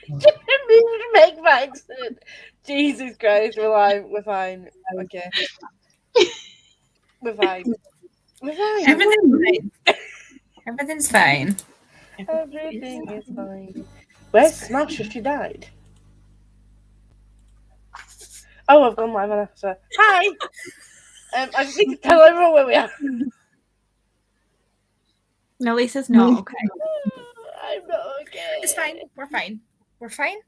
didn't make my accent. Jesus Christ, we're live. We're fine. Okay. We're fine. We're fine. Everything's fine. Everything's fine. Everything is fine. Where's Smash if she died? Oh, I've gone live on episode. Hi! I just need to tell everyone where we are. No, Lisa's not okay. I'm not okay. It's fine. We're fine. We're fine.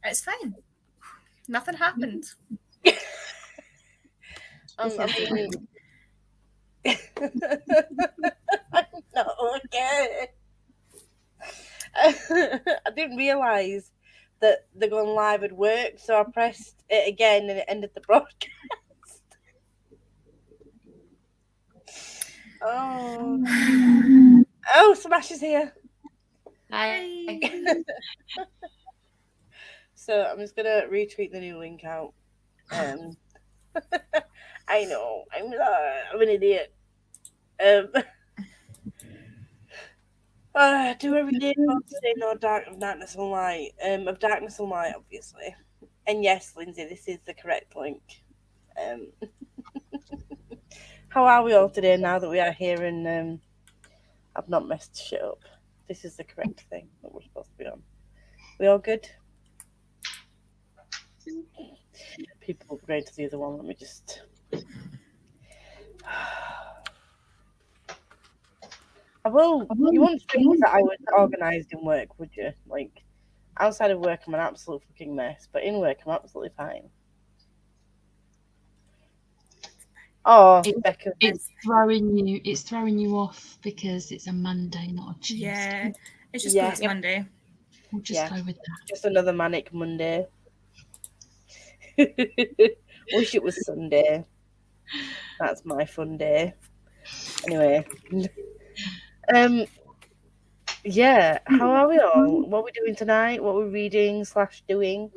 It's fine. Nothing happened. I'm not okay. I didn't realise that the going live had worked, so I pressed it again and it ended the broadcast. Oh, Smash is here. Hi. So I'm just gonna retweet the new link out. I know I'm an idiot. Do every day today, no darkness and light. Of darkness and light, obviously. And yes, Lindsay, this is the correct link. How are we all today now that we are here and I've not messed shit up? This is the correct thing that we're supposed to be on. We all good? People going to the other one. Let me just. I will. You wouldn't think that I was organised in work, would you? Like, outside of work, I'm an absolute fucking mess, but in work, I'm absolutely fine. Oh, Becca. It's throwing you off because it's a Monday, not a Tuesday. Yeah, it's just because it's Monday. We'll just go with that. Just another manic Monday. Wish it was Sunday. That's my fun day. Anyway. Yeah, how are we all? What are we doing tonight? What are we reading / doing?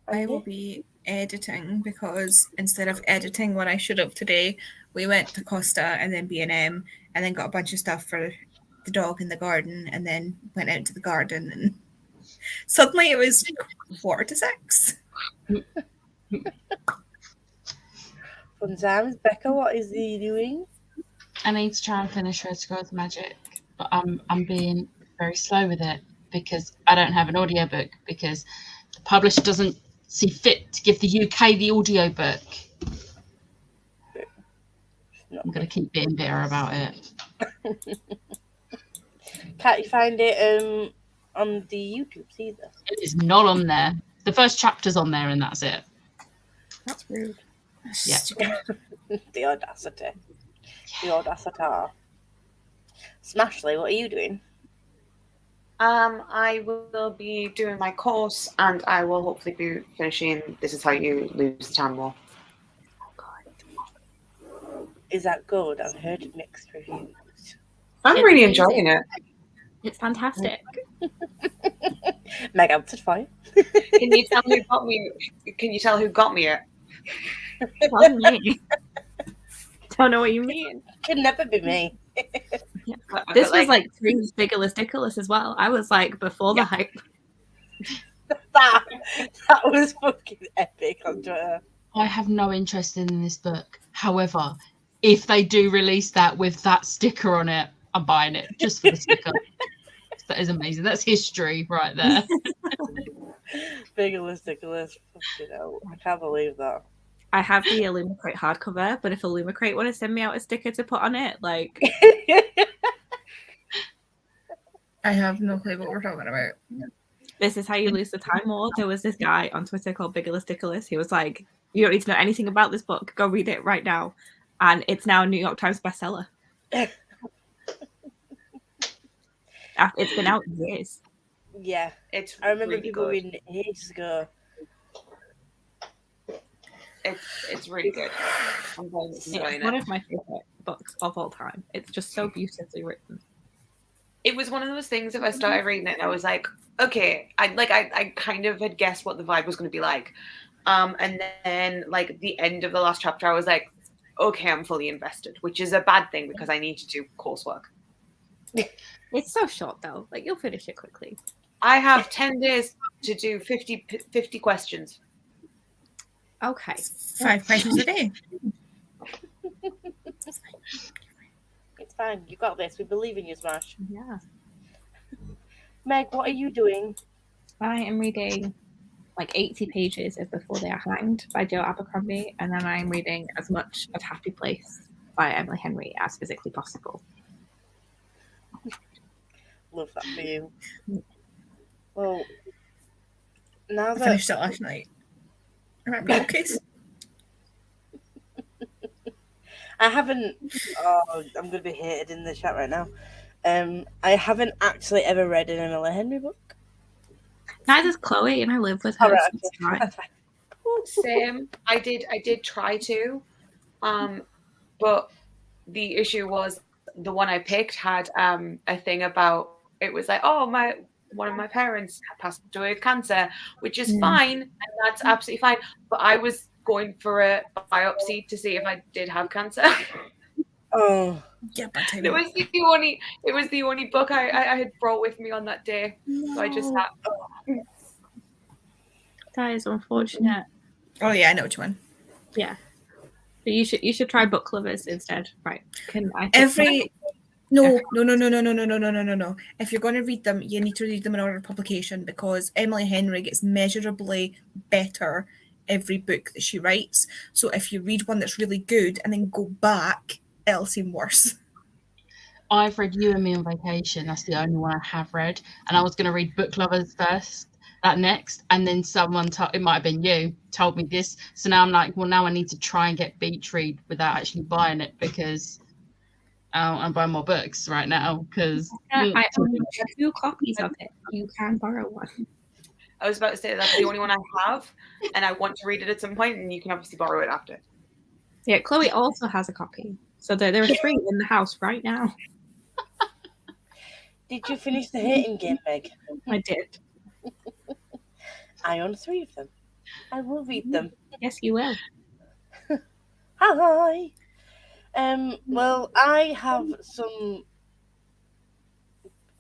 I will be editing because instead of editing what I should have today, we went to Costa and then B&M and then got a bunch of stuff for the dog in the garden and then went out to the garden and suddenly it was 5:45. Fun times. Becca, what is he doing? I need to try and finish Red Scrolls Magic, but I'm being very slow with it because I don't have an audiobook because the publisher doesn't see fit to give the UK the audiobook. I'm going to keep being bitter about it. Can't you find it on the YouTubes either? It is not on there. The first chapter's on there and that's it. That's rude. Yeah. The audacity. The audacity. Smashley, what are you doing? I will be doing my course and I will hopefully be finishing This Is How You Lose the Town War. Is that good? I've heard mixed reviews. I'm really enjoying it. It's fantastic. Meg answered fine. Can you tell who got me? Can you tell who got me it? Well, me. Don't know what you mean. Can never be me. Yeah. This was like Biggalisticulous as well. I was like before the hype. That was fucking epic on Twitter. I have no interest in this book. However, if they do release that with that sticker on it, I'm buying it just for the sticker. That is amazing. That's history right there. Biggalisticulous. Fucking hell. I can't believe that. I have the Illumicrate hardcover, but if Illumicrate want to send me out a sticker to put on it, like... I have no clue what we're talking about. This Is How You Lose the Time War. There was this guy on Twitter called Biggalisticulous. He was like, you don't need to know anything about this book. Go read it right now. And it's now a New York Times bestseller. It's been out years. Yeah. I remember really people good. reading it ages ago. It's really good. I'm very enjoying It's one it. of my favorite books of all time. It's just so beautifully written. It was one of those things if I started reading it and I was like, okay, I kind of had guessed what the vibe was going to be like. And then like the end of the last chapter, I was like, okay, I'm fully invested, which is a bad thing because I need to do coursework. It's so short though. Like you'll finish it quickly. I have 10 days to do 50 questions. Okay. 5 questions a day. It's fine. You got this. We believe in you, Smash. Yeah. Meg, what are you doing? I am reading like 80 pages of Before They Are Hanged by Joe Abercrombie, and then I'm reading as much of Happy Place by Emily Henry as physically possible. Love that for you. Well, now I that finished it last night. I remember the case. I haven't. Oh, I'm going to be hated in the chat right now. I haven't actually ever read an Emily Henry book. Neither's Chloe, and I live with her. All right, so it's okay. fine. That's fine. Same. I did try to, but the issue was the one I picked had a thing about it was like, oh, one of my parents passed away with cancer, which is fine, and that's absolutely fine. But I was going for a biopsy to see if I did have cancer. Oh, Yeah, but It was the only book I had brought with me on that day. So I just sat. That is unfortunate. Oh yeah, I know which one. Yeah. But you should try Book Lovers instead. Right. No. If you're going to read them, you need to read them in order of publication, because Emily Henry gets measurably better every book that she writes. So if you read one that's really good and then go back, it'll seem worse. I've read You and Me on Vacation. That's the only one I have read. And I was going to read Book Lovers first, next. And then someone, it might have been you, told me this. So now I'm like, well, now I need to try and get Beach Read without actually buying it, because I'm buying more books right now. Because I own 2 copies of it. You can borrow one. I was about to say that's the only one I have, and I want to read it at some point, and you can obviously borrow it after. Yeah, Chloe also has a copy. So there are 3 in the house right now. did you finish the hating game, Meg? I did. I own 3 of them. I will read them. Yes, you will. Hi. Well, I have some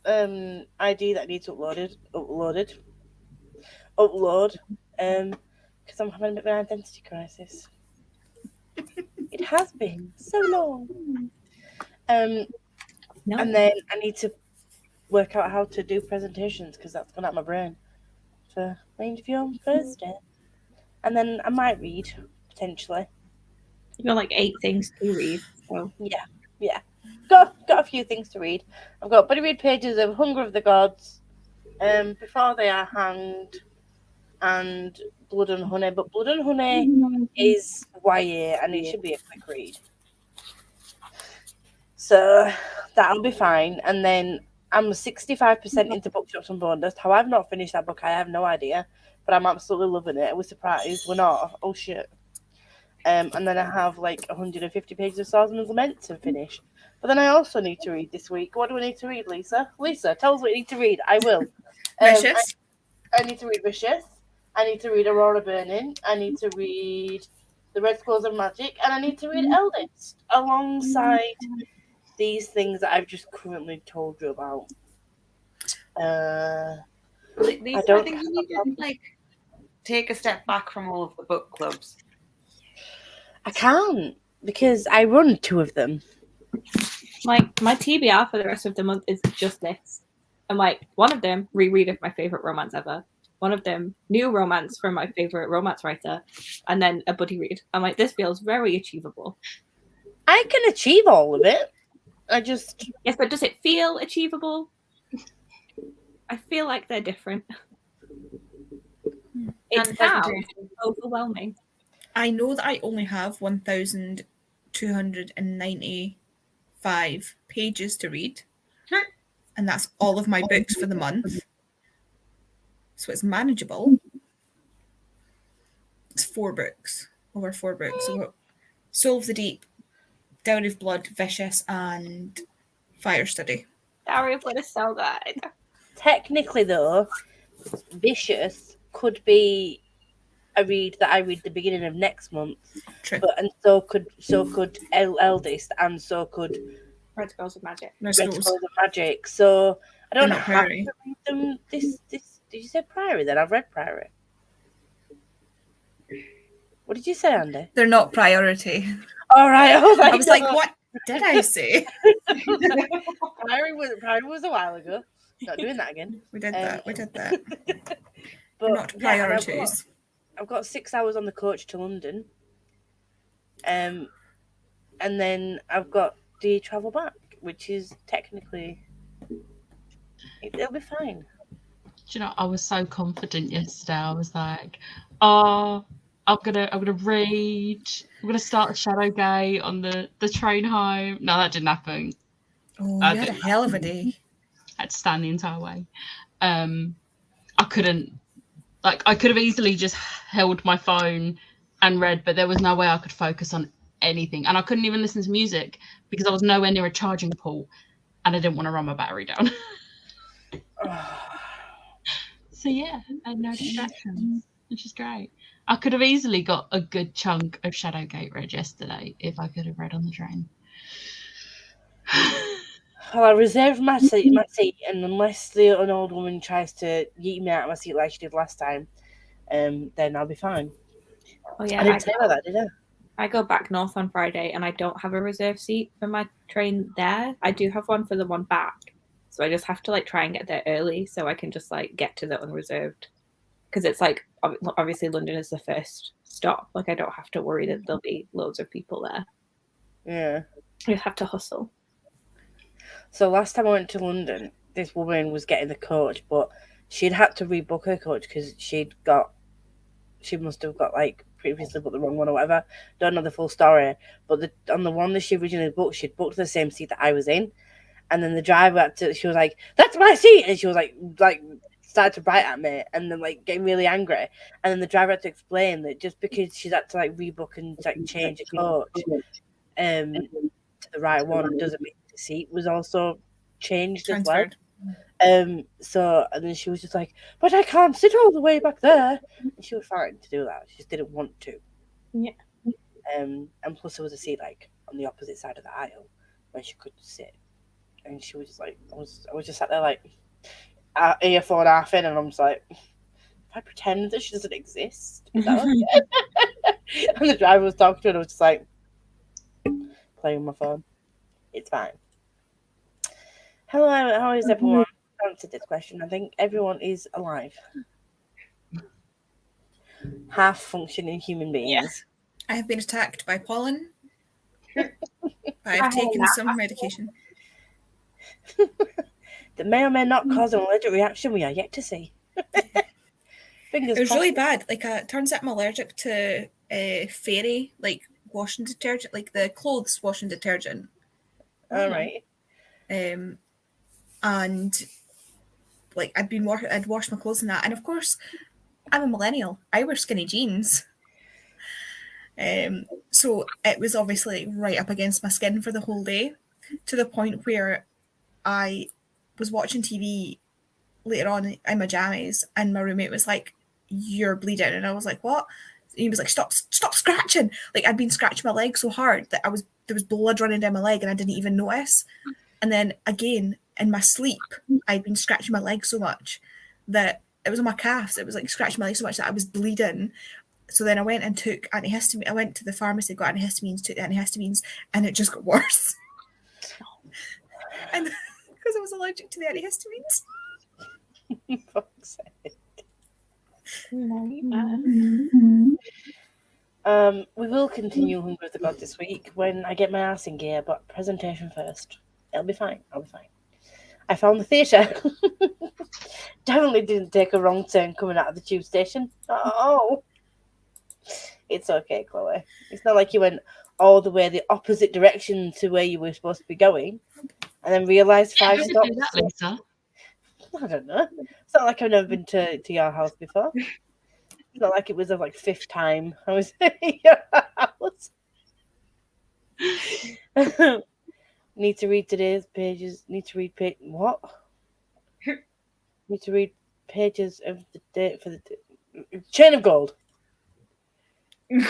ID that needs upload, because I'm having a bit of an identity crisis. It has been so long. No. And then I need to work out how to do presentations, because that's gone out my brain for my interview on Thursday. And then I might read, potentially. You've got like 8 things to read. So Yeah. Got a few things to read. I've got buddy read pages of Hunger of the Gods, Before They Are Hanged, and Blood and Honey. But Blood and Honey is YA, and it should be a quick read. So that'll be fine. And then I'm 65% into Bookshops and Bonus. How I've not finished that book, I have no idea. But I'm absolutely loving it. I was surprised. We're not. Oh, shit. And then I have like 150 pages of Swordsman's Lament to finish. But then I also need to read this week. What do I need to read, Lisa? Lisa, tell us what you need to read. I will. Vicious. I need to read Vicious. I need to read Aurora Burning. I need to read The Red Scrolls of Magic. And I need to read Eldest alongside these things that I've just currently told you about. Lisa, I think you need to like take a step back from all of the book clubs. I can't, because I run 2 of them. like my TBR for the rest of the month is just this. And like one of them, reread of my favorite romance ever. One of them, new romance from my favorite romance writer, and then a buddy read. I'm like, this feels very achievable. I can achieve all of it. Yes, but does it feel achievable? I feel like they're different. It sounds overwhelming. I know that I only have 1,295 pages to read, and that's all of my books for the month. So it's manageable. It's 4 books, over 4 books. So we've got Soul of the Deep, Dowry of Blood, Vicious, and Fire Study. Dowry of Blood is so good. Technically, though, Vicious could be a read that I read the beginning of next month. True. And so could Eldest, and so could Red Scrolls of Magic. Red Red Scrolls. Scrolls of Magic. So I don't They're not have priority. to read them. This. Did you say Priory? Then I've read Priory. What did you say, Andy? They're not priority. All right. I was like, what did I say? Priory was a while ago. Not doing that again. We did that. But They're not yeah, and priorities. I've got 6 hours on the coach to London. And then I've got the travel back, which is technically it'll be fine. Do you know, I was so confident yesterday. I was like, oh, I'm gonna read. I'm gonna start Shadowgate on the train home. No, that didn't happen. Oh, I you had a didn't. hell of a day. I had to stand the entire way. I couldn't. Like, I could have easily just held my phone and read, but there was no way I could focus on anything. And I couldn't even listen to music because I was nowhere near a charging pool and I didn't want to run my battery down. So yeah, I had no distractions, which is great. I could have easily got a good chunk of Shadowgate read yesterday if I could have read on the train. Well, I reserved my seat, and unless an old woman tries to yeet me out of my seat like she did last time, then I'll be fine. Oh yeah, I didn't tell her that, did I? I go back north on Friday, and I don't have a reserved seat for my train there. I do have one for the one back, so I just have to like try and get there early so I can just like get to the unreserved, because it's like obviously London is the first stop. Like I don't have to worry that there'll be loads of people there. Yeah. You have to hustle. So last time I went to London, this woman was getting the coach, but she'd had to rebook her coach because she must have got like previously booked the wrong one or whatever. Don't know the full story, but on the one that she originally booked, she'd booked the same seat that I was in, and then the driver she was like, "That's my seat," and she was like started to bite at me, and then like getting really angry, and then the driver had to explain that just because she's had to like rebook and like change a coach, to the right one doesn't mean the seat was also changed Transferred. as well. So and then she was just like, "But I can't sit all the way back there." And she was fine to do that. She just didn't want to. Yeah. And plus there was a seat like on the opposite side of the aisle where she could sit, and she was just like, I was just sat there like earphone half in, and I'm just like, if I pretend that she doesn't exist, is that okay? And the driver was talking to her, and I was just like playing with my phone. It's fine. Hello, how is everyone? Answered this question. I think everyone is alive. Half functioning human beings. I have been attacked by pollen. I've taken some medication. That may or may not cause an allergic reaction. We are yet to see. Fingers It was crossed. really bad. Like, turns out I'm allergic to fairy, like washing detergent, like the clothes washing detergent. All right. And like I'd washed my clothes in that, and of course, I'm a millennial. I wear skinny jeans. So it was obviously right up against my skin for the whole day, to the point where I was watching TV later on in my jammies, and my roommate was like, "You're bleeding," and I was like, "What?" And he was like, "Stop scratching!" Like I'd been scratching my leg so hard that there was blood running down my leg, and I didn't even notice. And then again in my sleep, I'd been scratching my leg so much that it was on my calves. It was like scratching my leg so much that I was bleeding. So then I went and took antihistamine. I went to the pharmacy, got antihistamines, took the antihistamines, and it just got worse. And because I was allergic to the antihistamines. Fuck's sake. We will continue Hunger of the God this week when I get my ass in gear, but presentation first. It'll be fine. I'll be fine. I found the theatre. Definitely didn't take a wrong turn coming out of the tube station. Oh. It's okay, Chloe. It's not like you went all the way the opposite direction to where you were supposed to be going and then realised 5 stops. That, Lisa? I don't know. It's not like I've never been to your house before. It's not like it was the like 5th time I was in your house. Need to read today's pages. Need to read what? Need to read pages of the day for the Chain of Gold.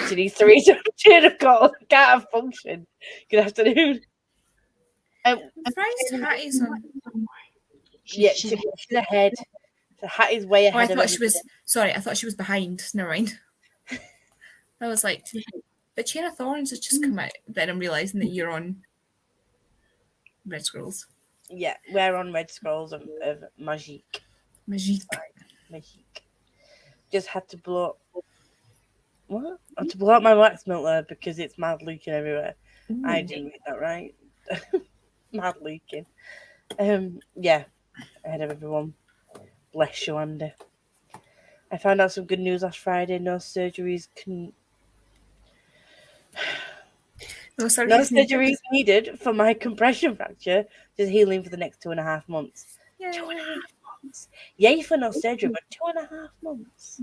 She needs to read Chain of Gold. Can't have function. Good afternoon. Surprised Hattie's on. she's ahead. The hat is way Oh, I ahead of thought she was. everything. Sorry, I thought she was behind. Never mind. I was like, but Chain of Thorns has just come out. Then I'm realizing that you're on Red Scrolls. Yeah, we're on Red Scrolls of Magique. Magique. Magique. Just had to blow. What? I had to blow up my wax melter because it's mad leaking everywhere. Ooh. I didn't get that right. Mad leaking. Yeah, ahead of everyone. Bless you, Andy. I found out some good news last Friday. No surgeries No No surgeries needed. surgeries needed for my compression fracture. Just healing for the next 2.5 months. Yay. 2.5 months. Yay for no surgery, but 2.5 months.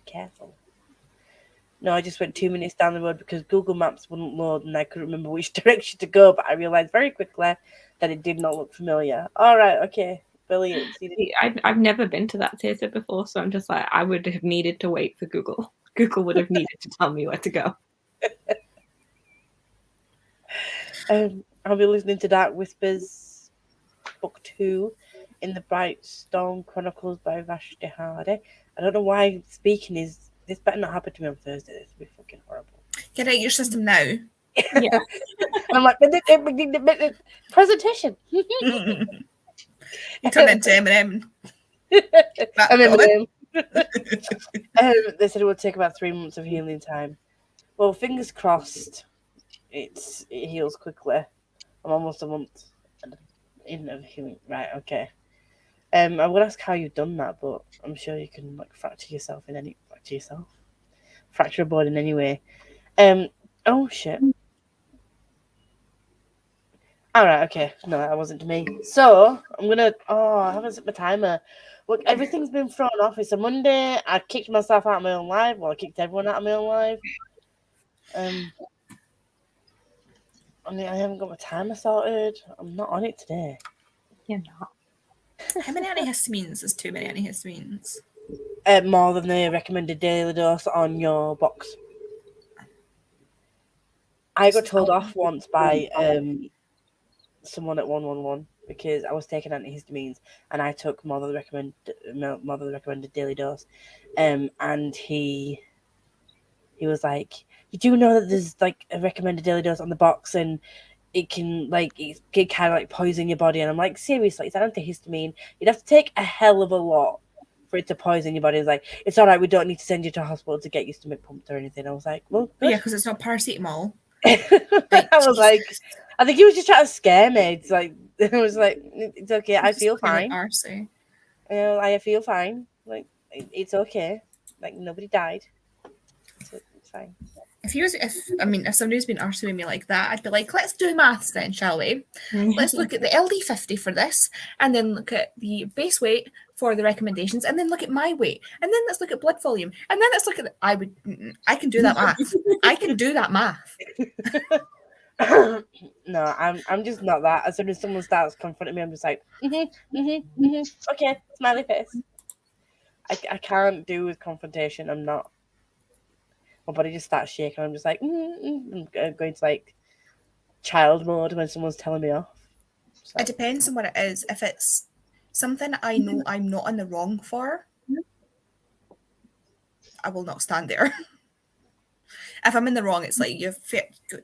Careful. No, I just went 2 minutes down the road because Google Maps wouldn't load and I couldn't remember which direction to go, but I realised very quickly that it did not look familiar. All right, okay. Brilliant. I've never been to that theatre before, so I'm just like, I would have needed to wait for Google. Google would have needed to tell me where to go. I'll be listening to Dark Whispers, Book 2, in the Bright Storm Chronicles by Vashti Hardy. I don't know why speaking is... This better not happen to me on Thursday. This would be fucking horrible. Get out your system now. Yeah. I'm like, presentation. You turn into Eminem. Eminem. They said it would take about 3 months of healing time. Well, fingers crossed. It heals quickly. I'm almost a month in of healing. Right, okay. I would ask how you've done that, but I'm sure you can fracture a bone in any way. Oh shit. All right, okay. No, that wasn't to me. So I'm gonna. Oh, I haven't set my timer. Look, everything's been thrown off. It's a Monday. I kicked myself out of my own live. Well, I kicked everyone out of my own live. I haven't got my timer sorted. I'm not on it today. You're not. How many antihistamines is too many antihistamines? More than the recommended daily dose on your box. I got told off once by someone at 111 because I was taking antihistamines and I took more than the recommended daily dose. And he was like, "You do know that there's a recommended daily dose on the box and it can kind of poison your body." And I'm like, seriously, it's an antihistamine. You'd have to take a hell of a lot for it to poison your body. It's like, it's all right, we don't need to send you to a hospital to get your stomach pumped or anything. I was like, well, good. Yeah, because it's not paracetamol. I was like, I think he was just trying to scare me. It's like, I was like, it's okay, I feel fine. RC. I feel fine. It's okay. Nobody died. So it's fine. If somebody's been arguing me like that, I'd be like, let's do maths then, shall we? Let's look at the LD50 for this, and then look at the base weight for the recommendations, and then look at my weight, and then let's look at blood volume, and then let's look at I can do that math. I can do that math. No, I'm just not that. As soon as someone starts confronting me, I'm just like, okay, smiley face. I can't do with confrontation. I'm not. My body just starts shaking. I'm just like, I'm going to child mode when someone's telling me off. So. It depends on what it is. If it's something I know I'm not in the wrong for, I will not stand there. If I'm in the wrong, it's like,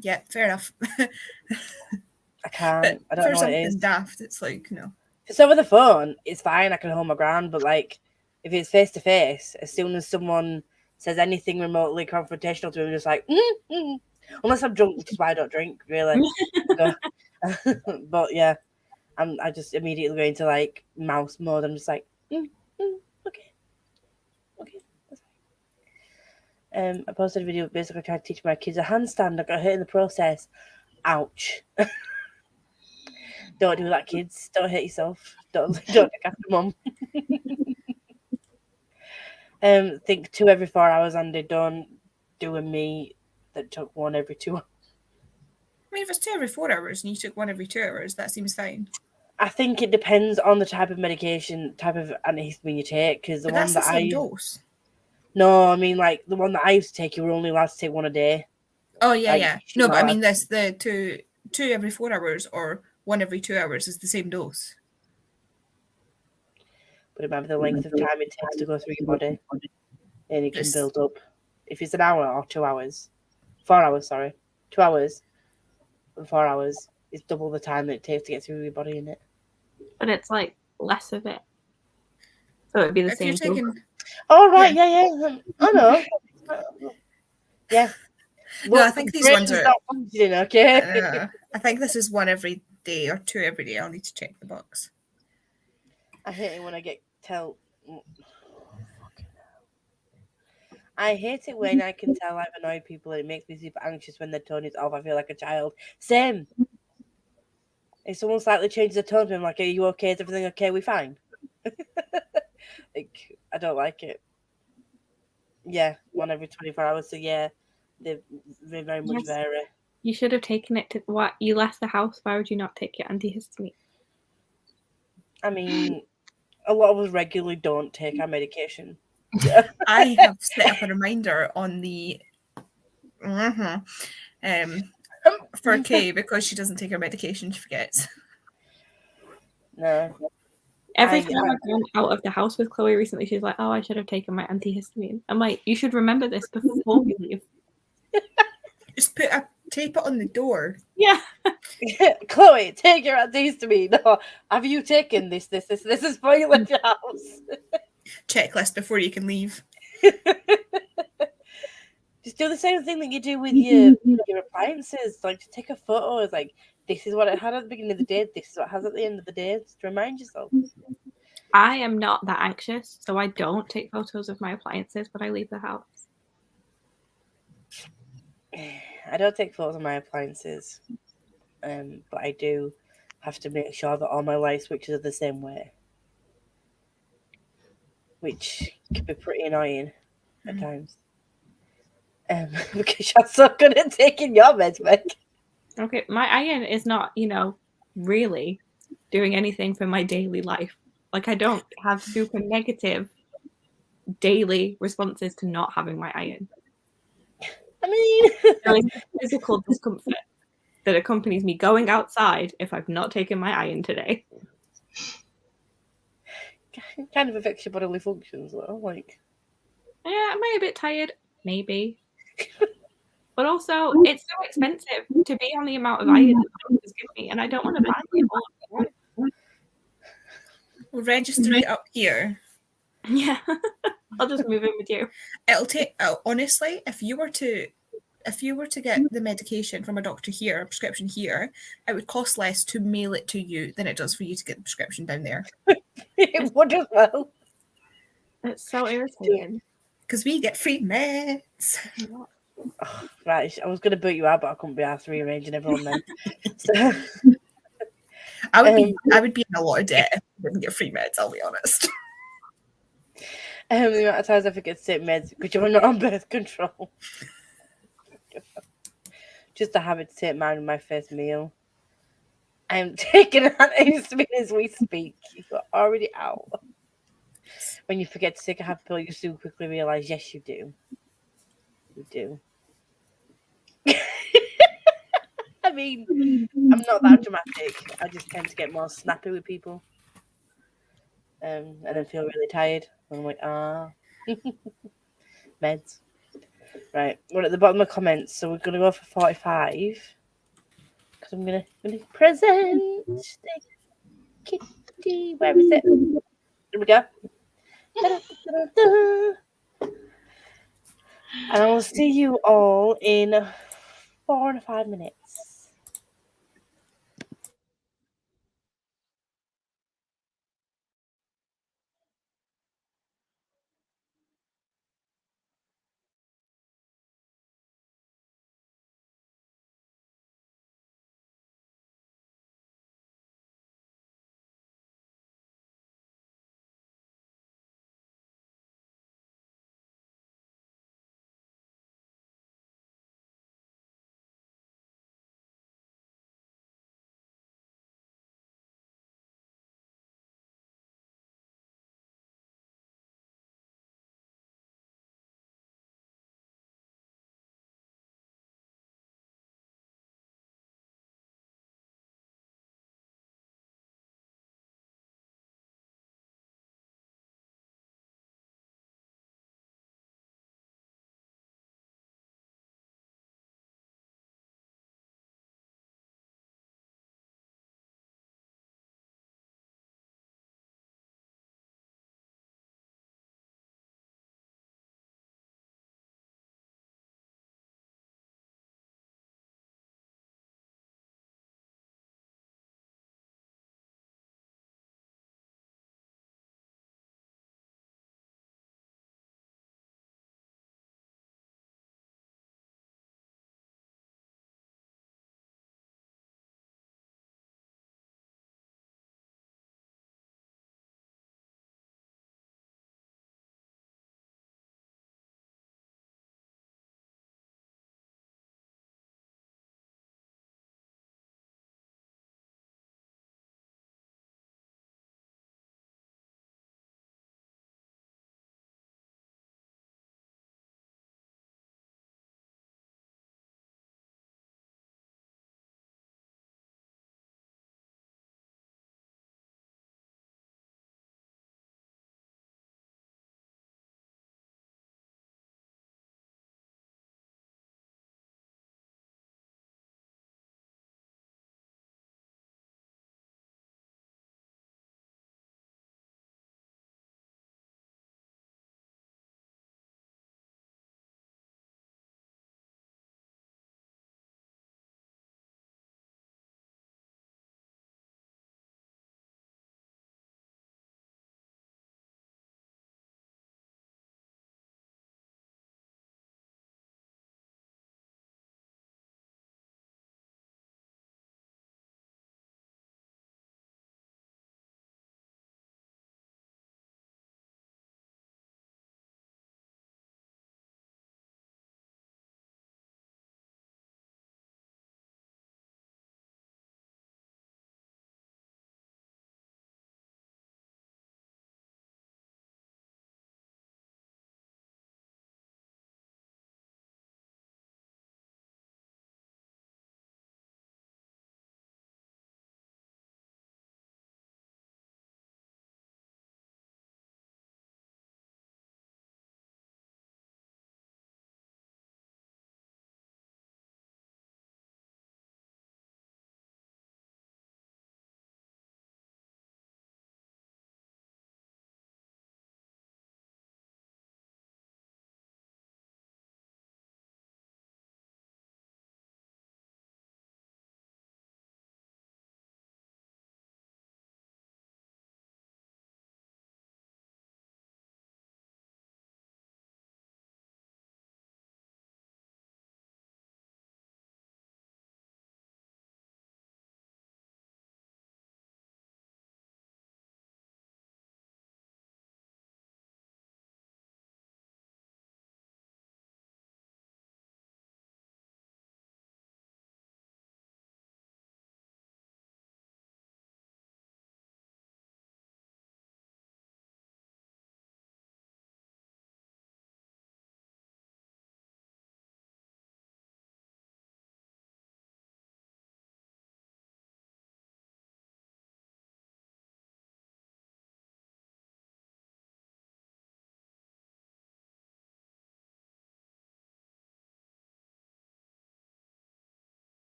yeah, fair enough. I can't. I don't know what it is. Daft, it's like, no. If it's over the phone, it's fine. I can hold my ground. But if it's face to face, as soon as someone says anything remotely confrontational to me, I'm just like, unless I'm drunk, which is why I don't drink, really. But yeah, I just immediately go into mouse mode. I'm just like, okay, that's fine. I posted a video basically trying to teach my kids a handstand. I got hurt in the process. Ouch. Don't do that, kids. Don't hurt yourself. Don't look after mum. Think 2 every 4 hours, Andy. Don't do a me that took 1 every 2 hours. I mean, if it's 2 every 4 hours and you took 1 every 2 hours, that seems fine. I think it depends on the type of medication, type of antihistamine you take. Because the one that I dose. No, I mean the one that I used to take, you were only allowed to take 1 a day. Oh yeah, yeah. No, but I mean the 2 every 4 hours or 1 every 2 hours is the same dose. But it might be the length of time it takes to go through your body, and it can This- build up. If it's an hour or 2 hours, 4 hours, sorry, 2 hours and 4 hours is double the time that it takes to get through your body in it. But it's like less of it. So it'd be the If you're same. taking, Oh right, yeah. I know. Yeah. No, I think these ones brain's are- not functioning, okay. I think this is 1 every day or 2 every day. I'll need to check the box. I hate it when I get I hate it when I can tell I've annoyed people and it makes me super anxious when their tone is off. I feel like a child. Same. If someone slightly changes their tone to me, I'm like, are you okay? Is everything okay? We fine? Like, I don't like it. Yeah, 1 every 24 hours. So yeah, they very much Yes. vary. You should have taken it to what you left the house. Why would you not take your antihistamine? I mean, a lot of us regularly don't take our medication. I have set up a reminder on the for Kay because she doesn't take her medication. She forgets. No. Every time I've gone out of the house with Chloe recently, she's like, "Oh, I should have taken my antihistamine." I'm like, "You should remember this before you leave." Just tape it on the door. Yeah. Chloe, take your antihistamine. No, have you taken this? This is for you leave your house. Checklist before you can leave. Just do the same thing that you do with your appliances. Like, just take a photo. It's like, this is what it had at the beginning of the day. This is what it has at the end of the day. Just remind yourself. I am not that anxious, so I don't take photos of my appliances when I leave the house. I don't take photos of my appliances, but I do have to make sure that all my light switches are the same way, which can be pretty annoying at times. Because you're so good at taking your meds, Meg. Okay, my iron is not, really doing anything for my daily life. Like, I don't have super negative daily responses to not having my iron. I mean, There is a physical discomfort that accompanies me going outside if I've not taken my iron today. kind of affects your bodily functions, though. Like, Yeah, am I a bit tired? Maybe. But also, it's so expensive to be on the amount of iron that doctors give me, and I don't want to buy it all at once. We'll register it up here. Yeah, I'll just move in with you. It'll take. Honestly, if you were to get the medication from a doctor here, a prescription here, it would cost less to mail it to you than it does for you to get the prescription down there. it would as well. It's so irritating. Because we get free meds. Oh, right, I was going to boot you out, but I couldn't be asked rearranging everyone then. So, I would be in a lot of debt if I didn't get free meds, I'll be honest. the amount of times I forget to take meds because you're not on birth control. Just a habit to take mine with my first meal. I am taking an antihistamine as we speak. You're already out. When you forget to take a happy pill, you soon quickly realise, yes, you do. You do. I mean, I'm not that dramatic. I just tend to get more snappy with people. And then feel really tired. And I'm like, meds. Right, we're at the bottom of the comments, so we're going to go for 45. Because I'm going to present the kitty. Where is it? Here we go. And I will see you all in 4 and 5 minutes.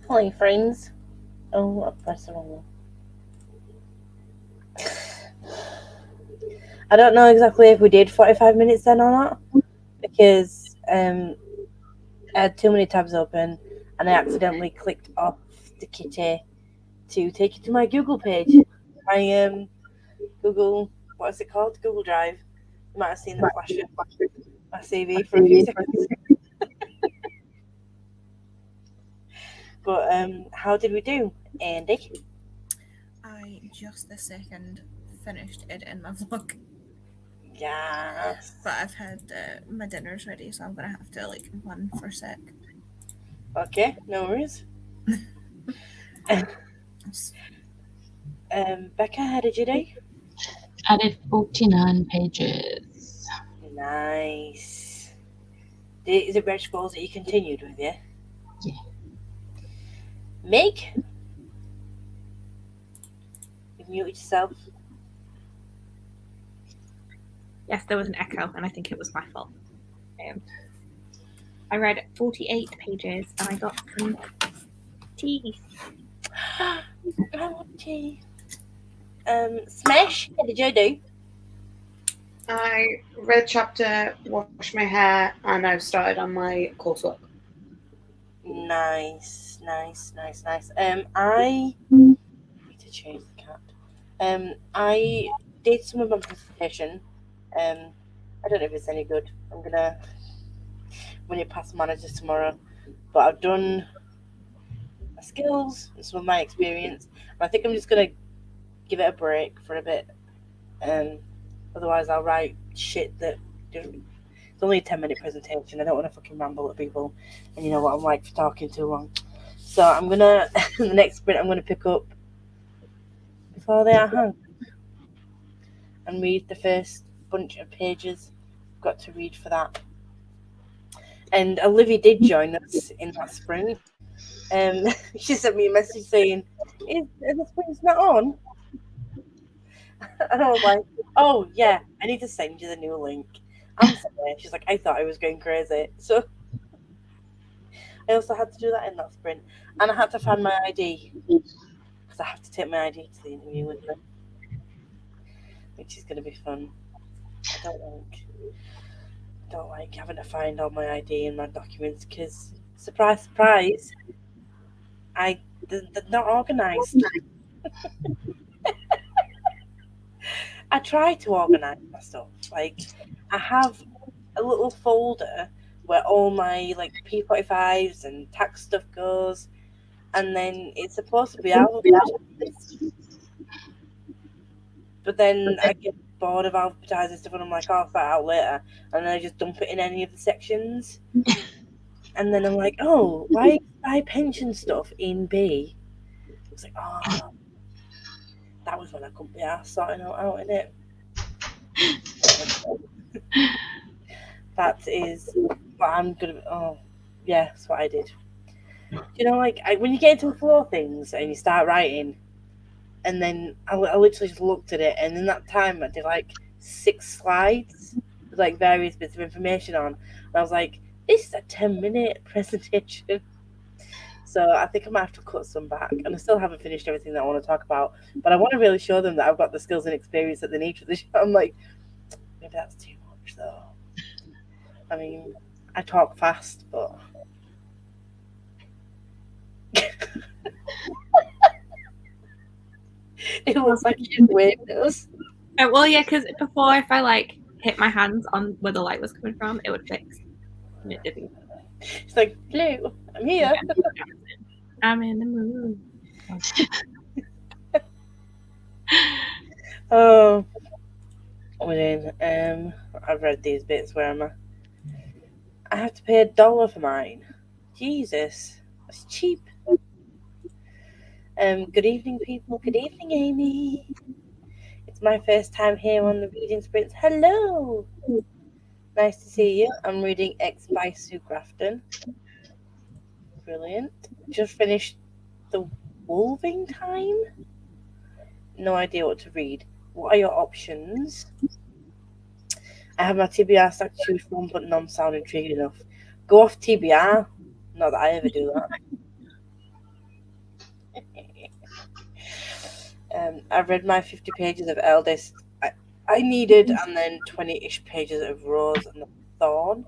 Hi, friends. Oh, I pressed the wrong one. I don't know exactly if we did 45 minutes then or not, because I had too many tabs open and I accidentally clicked off the kitty to take you to my Google page. My Google, what is it called? Google Drive. You might have seen the flash of my CV for a few seconds. But how did we do, Andy? I just this second finished editing my vlog, Yes. but I've had my dinners ready, so I'm gonna have to like run for a sec. Okay, no worries. Becca, how did you do? I did 49 pages. Nice. Is it Red Scrolls that you continued with, yeah? Yeah. Meg? You've muted yourself. Yes, there was an echo, and I think it was my fault. I read 48 pages, and I got some tea. I want tea. Smash, how did you do? I read a chapter, washed my hair, and I've started on my coursework. Nice. I need to change the cat. I did some of my presentation. I don't know if it's any good. I'm gonna run it past managers tomorrow. But I've done my skills and some of my experience. And I think I'm just gonna give it a break for a bit. Otherwise I'll write shit that it's only a 10-minute presentation. I don't want to fucking ramble at people, and you know what I'm like for talking too long. So I'm gonna the next sprint I'm gonna pick up before they are hung and read the first bunch of pages I've got to read for that. And Olivia did join us in that sprint. She sent me a message saying, "Is the sprint's not on?" And I was like, "Oh yeah, I need to send you the new link." I'm sorry. She's like, "I thought I was going crazy." So I also had to do that in that sprint, and I had to find my ID because I have to take my ID to the interview with them, which is going to be fun. I don't like having to find all my ID and my documents because surprise, surprise, they're not organised. I try to organise my stuff. Like I have a little folder where all my like P45s and tax stuff goes, and then it's supposed to be alphabetised. But then I get bored of alphabetising stuff, and I'm like, oh, I'll sort it out later, and then I just dump it in any of the sections. And then I'm like, oh, why is my pension stuff in B? It's like, oh, that was when I couldn't be arsed sorting out in it. That is what I'm gonna. Oh, yeah, that's what I did. You know, like when you get into a flow of things and you start writing, and then I literally just looked at it, and in that time I did like 6 slides with like various bits of information on, and I was like, this is a 10-minute presentation. So I think I might have to cut some back, and I still haven't finished everything that I want to talk about, but I want to really show them that I've got the skills and experience that they need for the show. I'm like, maybe that's too much though. I mean, I talk fast, but it looks like you're Windows. Well, yeah, because before, if I like hit my hands on where the light was coming from, it would fix. And it didn't. It's like, hello, I'm here. I'm in the mood. Oh, I've read these bits. Where am I? I have to pay $1 for mine. Jesus, that's cheap. Good evening, people. Good evening, Amy. It's my first time here on the reading sprints. Hello. Nice to see you. I'm reading X by Sue Grafton. Brilliant. Just finished The Wolving Time. No idea what to read. What are your options? I have my TBR stack to choose from, but none sound intriguing enough. Go off TBR. Not that I ever do that. I read my 50 pages of Eldest. I needed, and then 20-ish pages of Rose and the Thorn,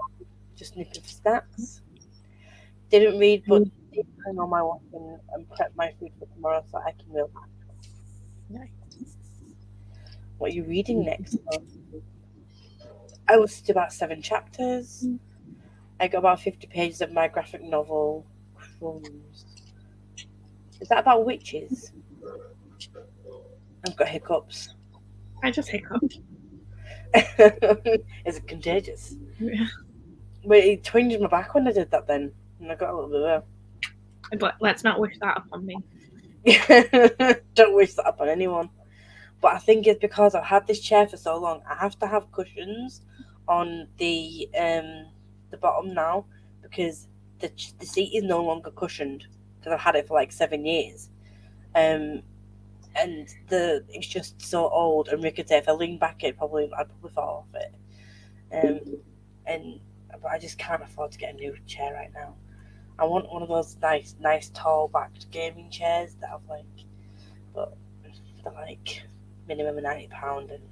just nipping for snacks. Didn't read, but did hang on my watch and prep my food for tomorrow so I can relax. What are you reading next? I was to about 7 chapters. I got about 50 pages of my graphic novel, Crumbs. Is that about witches? I've got hiccups. I just hiccuped. Is it contagious? Yeah. But it twinged my back when I did that then. And I got a little bit there. But let's not wish that upon me. Don't wish that upon anyone. But I think it's because I've had this chair for so long. I have to have cushions on the bottom now because the seat is no longer cushioned because I've had it for like 7 years. And it's just so old and rickety. If I lean back, I'd probably fall off it. But I just can't afford to get a new chair right now. I want one of those nice tall backed gaming chairs that I've but they're like minimum of £90 and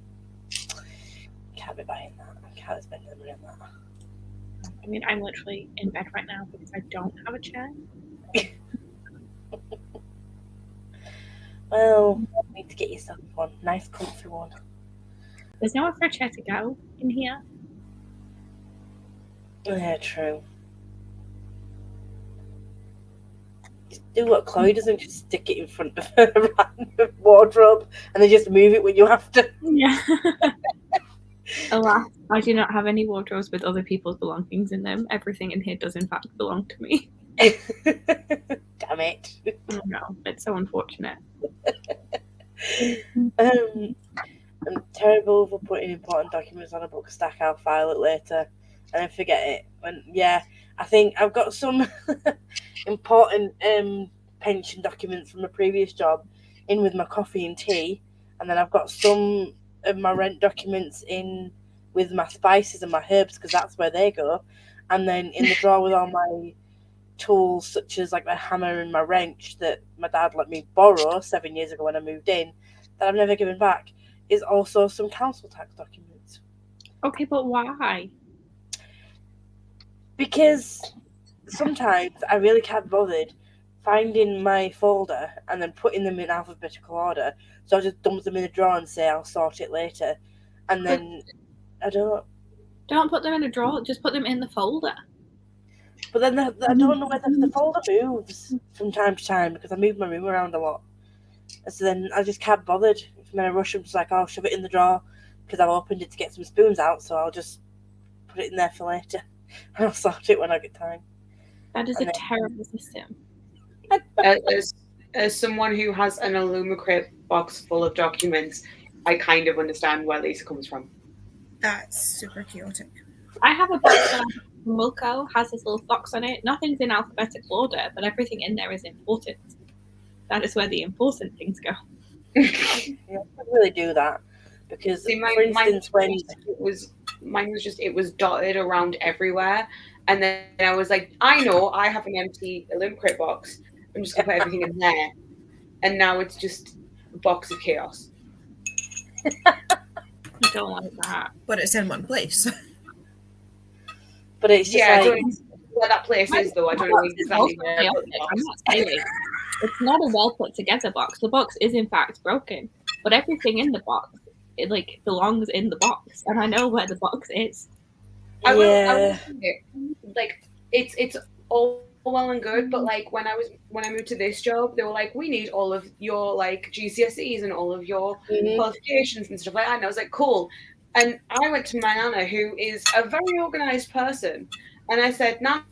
can't be buying that. I can't spend the money on that. I mean, I'm literally in bed right now because I don't have a chair. Well, you need to get yourself one. Nice comfy one. There's nowhere for a chair to go in here. Yeah, true. Just do what Chloe does and just stick it in front of her random wardrobe and then just move it when you have to. Yeah. Alas, I do not have any wardrobes with other people's belongings in them. Everything in here does in fact belong to me. Damn it. Oh no, it's so unfortunate. I'm terrible for putting important documents on a book stack. I'll file it later and then forget it. I think I've got some important pension documents from a previous job in with my coffee and tea, and then I've got some of my rent documents in with my spices and my herbs because that's where they go, and then in the drawer with all my tools such as like my hammer and my wrench that my dad let me borrow 7 years ago when I moved in that I've never given back is also some council tax documents. Okay, but why? Because sometimes I really can't be bothered finding my folder and then putting them in alphabetical order, so I just dump them in a drawer and say I'll sort it later, and then I don't put them in a drawer, just put them in the folder. But then I don't know whether the folder moves from time to time because I move my room around a lot. So then I just can't be bothered. If I'm in a rush, I'm just like, I'll shove it in the drawer because I've opened it to get some spoons out, so I'll just put it in there for later. And I'll sort it when I get time. That is a terrible system. As someone who has an Illumicrate box full of documents, I kind of understand where Lisa comes from. That's super chaotic. I have a box that Mulco has this little box on it. Nothing's in alphabetical order, but everything in there is important. That is where the important things go. Yeah, I really do that because, for instance, it was dotted around everywhere, and then I was like, I know I have an empty Illumicrate box. I'm just gonna put everything in there, and now it's just a box of chaos. I don't like that, but it's in one place. But it's just I don't know where that place is, though. I don't know exactly where. I'm not saying it's not a well put together box. The box is in fact broken, but everything in the box it belongs in the box, and I know where the box is. I will say it. Like it's all well and good, but like when I moved to this job, they were like, we need all of your like GCSEs and all of your qualifications and stuff like that. And I was like, cool. And I went to my Nana, who is a very organized person, and I said, Nana,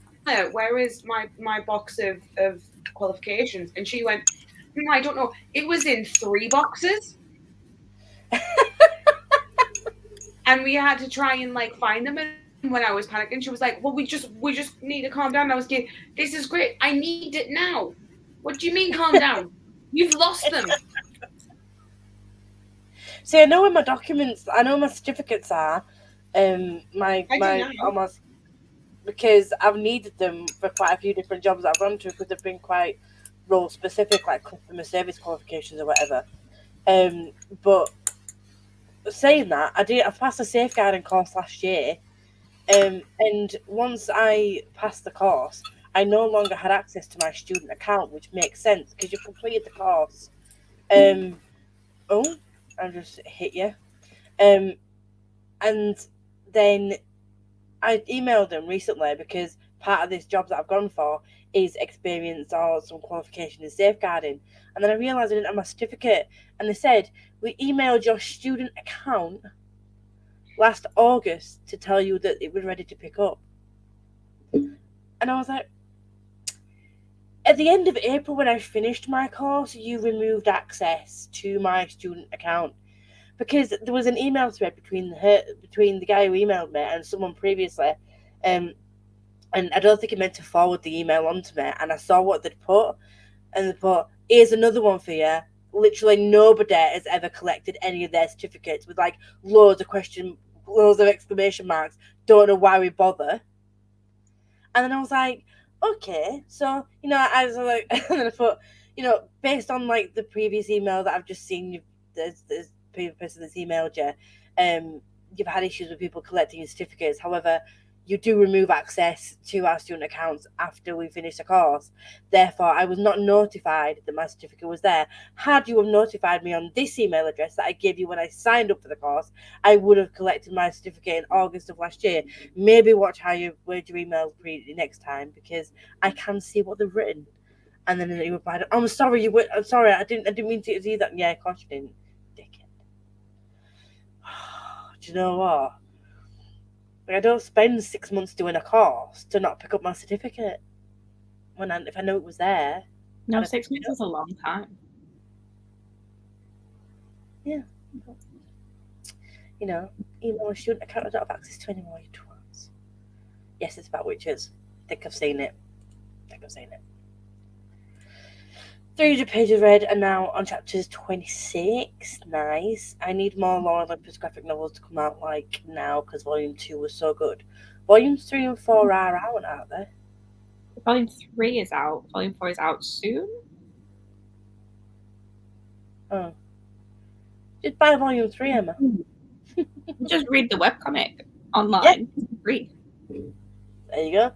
where is my box of qualifications? And she went, I don't know. It was in 3 boxes. And we had to try and like find them. And when I was panicking, she was like, well, we just need to calm down. And I was like, this is great. I need it now. What do you mean calm down? You've lost them. See, I know where my documents, I know my certificates are. Almost because I've needed them for quite a few different jobs that I've run to because they've been quite role specific, like customer service qualifications or whatever. But saying that, I passed a safeguarding course last year, and once I passed the course, I no longer had access to my student account, which makes sense because you've completed the course. Oh, I just hit you. And then I emailed them recently because part of this job that I've gone for is experience or some qualification in safeguarding. And then I realised I didn't have my certificate. And they said, we emailed your student account last August to tell you that it was ready to pick up. And I was like, at the end of April, when I finished my course, you removed access to my student account. Because there was an email thread between the guy who emailed me and someone previously, and I don't think he meant to forward the email on to me. And I saw what they'd put, and they put, "Here's another one for you." Literally nobody has ever collected any of their certificates with like loads of exclamation marks. Don't know why we bother. And then I was like, okay, so I was like, and then I thought, based on like the previous email that I've just seen, there's person that's emailed you, you've had issues with people collecting your certificates. However, you do remove access to our student accounts after we finish the course. Therefore, I was not notified that my certificate was there. Had you have notified me on this email address that I gave you when I signed up for the course, I would have collected my certificate in August of last year. Maybe watch how you word your email next time, because I can see what they've written. And then he replied, I'm sorry, I'm sorry, I didn't mean to see that. Yeah, of course you didn't. Do you know what? Like, I don't spend 6 months doing a course to not pick up my certificate if I know it was there. No, 6 months is a long time. Yeah. Email a student account I don't have access to anymore, you twats. Yes, it's about witches. I think I've seen it. 300 pages read, and now on chapters 26. Nice. I need more Laura Olympus graphic novels to come out like now, because volume 2 was so good. Volumes 3 and 4 are out, aren't they? Volume 3 is out. Volume 4 is out soon. Oh. Just buy volume 3, Emma. Just read the webcomic online. Yeah. Free. There you go.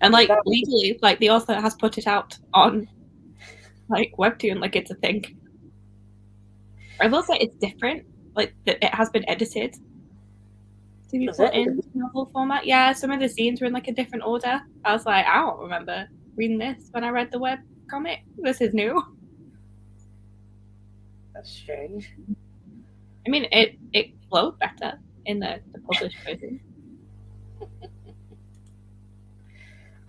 And like legally, like the author has put it out on like Webtoon, like it's a thing. I will say it's different. Like it has been edited to be put in novel format. Yeah, some of the scenes were in like a different order. I was like, I don't remember reading this when I read the webcomic. This is new. That's strange. I mean, it flowed better in the published version.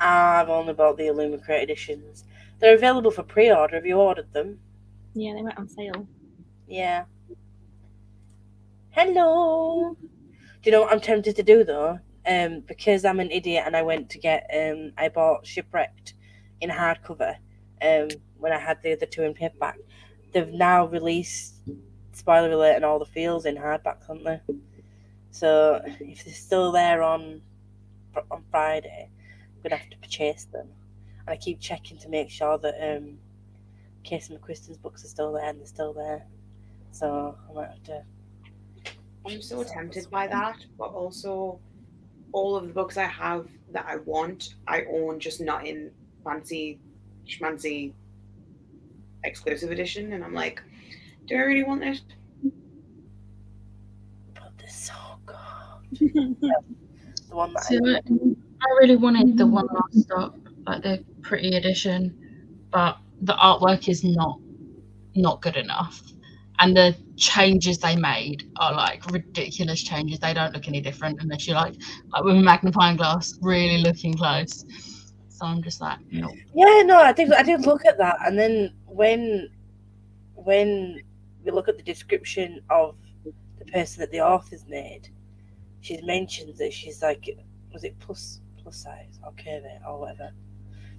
I've only bought the Illumicrate editions. They're available for pre-order. Have you ordered them? Yeah, they went on sale. Yeah. Hello. Do you know what I'm tempted to do though? Because I'm an idiot and I went to get I bought Shipwrecked in hardcover when I had the other two in paperback. They've now released, spoiler alert, and all the feels in hardback, haven't they? So if they're still there on Friday, I'm gonna have to purchase them. And I keep checking to make sure that Casey McQuiston's books are still there, and they're still there. So I might have to. I'm so tempted by that, but also all of the books I have that I want, I own, just not in fancy schmancy exclusive edition. And I'm like, do I really want it? But they're so good. Yeah. The one that I really wanted the One Last Stop, like the pretty edition, but the artwork is not good enough. And the changes they made are like ridiculous changes. They don't look any different unless you're like with a magnifying glass, really looking close. So I'm just like, no. Yeah, no, I did look at that, and then when we look at the description of the person that the author's made, she mentions that she's like, was it plus size or curvy or whatever.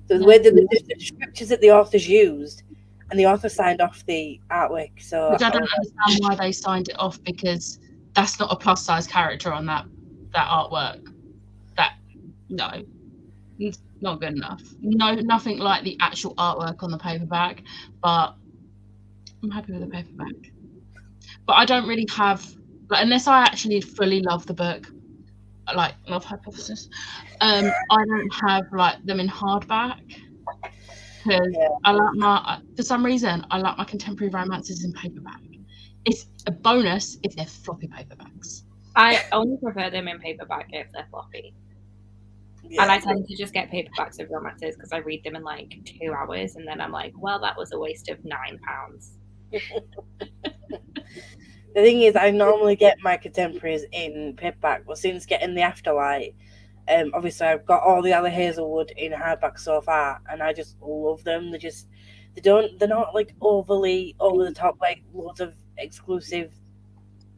The way the descriptions that the author's used. And the author signed off the artwork, so which I don't understand why they signed it off, because that's not a plus size character on that artwork. No, it's not good enough. No, nothing like the actual artwork on the paperback. But I'm happy with the paperback. but I don't really have, like, unless I actually fully love the book, like Love Hypothesis, I don't have like them in hardback, because I like for some reason I like my contemporary romances in paperback. It's a bonus if they're floppy paperbacks. I only prefer them in paperback if they're floppy. Yeah. And I tend to just get paperbacks of romances because I read them in like 2 hours, and then I'm like, well, that was a waste of £9. The thing is, I normally get my contemporaries in paperback, but since getting the Afterlight, obviously I've got all the Ella Hazelwood in hardback so far, and I just love them. They're not like overly over the top, like loads of exclusive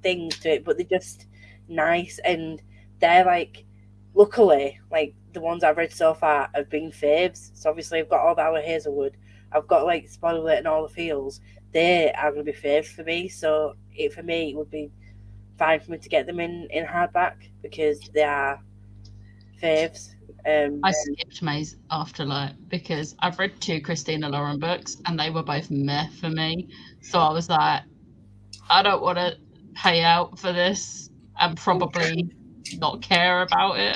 things to it, but they're just nice, and they're like, luckily, like the ones I've read so far have been faves. So obviously I've got all the Ella Hazelwood, I've got like Spoiler Alert and All the Feels. They are going to be faves for me. So for me, it would be fine for me to get them in hardback because they are faves. I skipped May's Afterlight because I've read 2 Christina Lauren books and they were both meh for me. So I was like, I don't want to pay out for this and probably not care about it.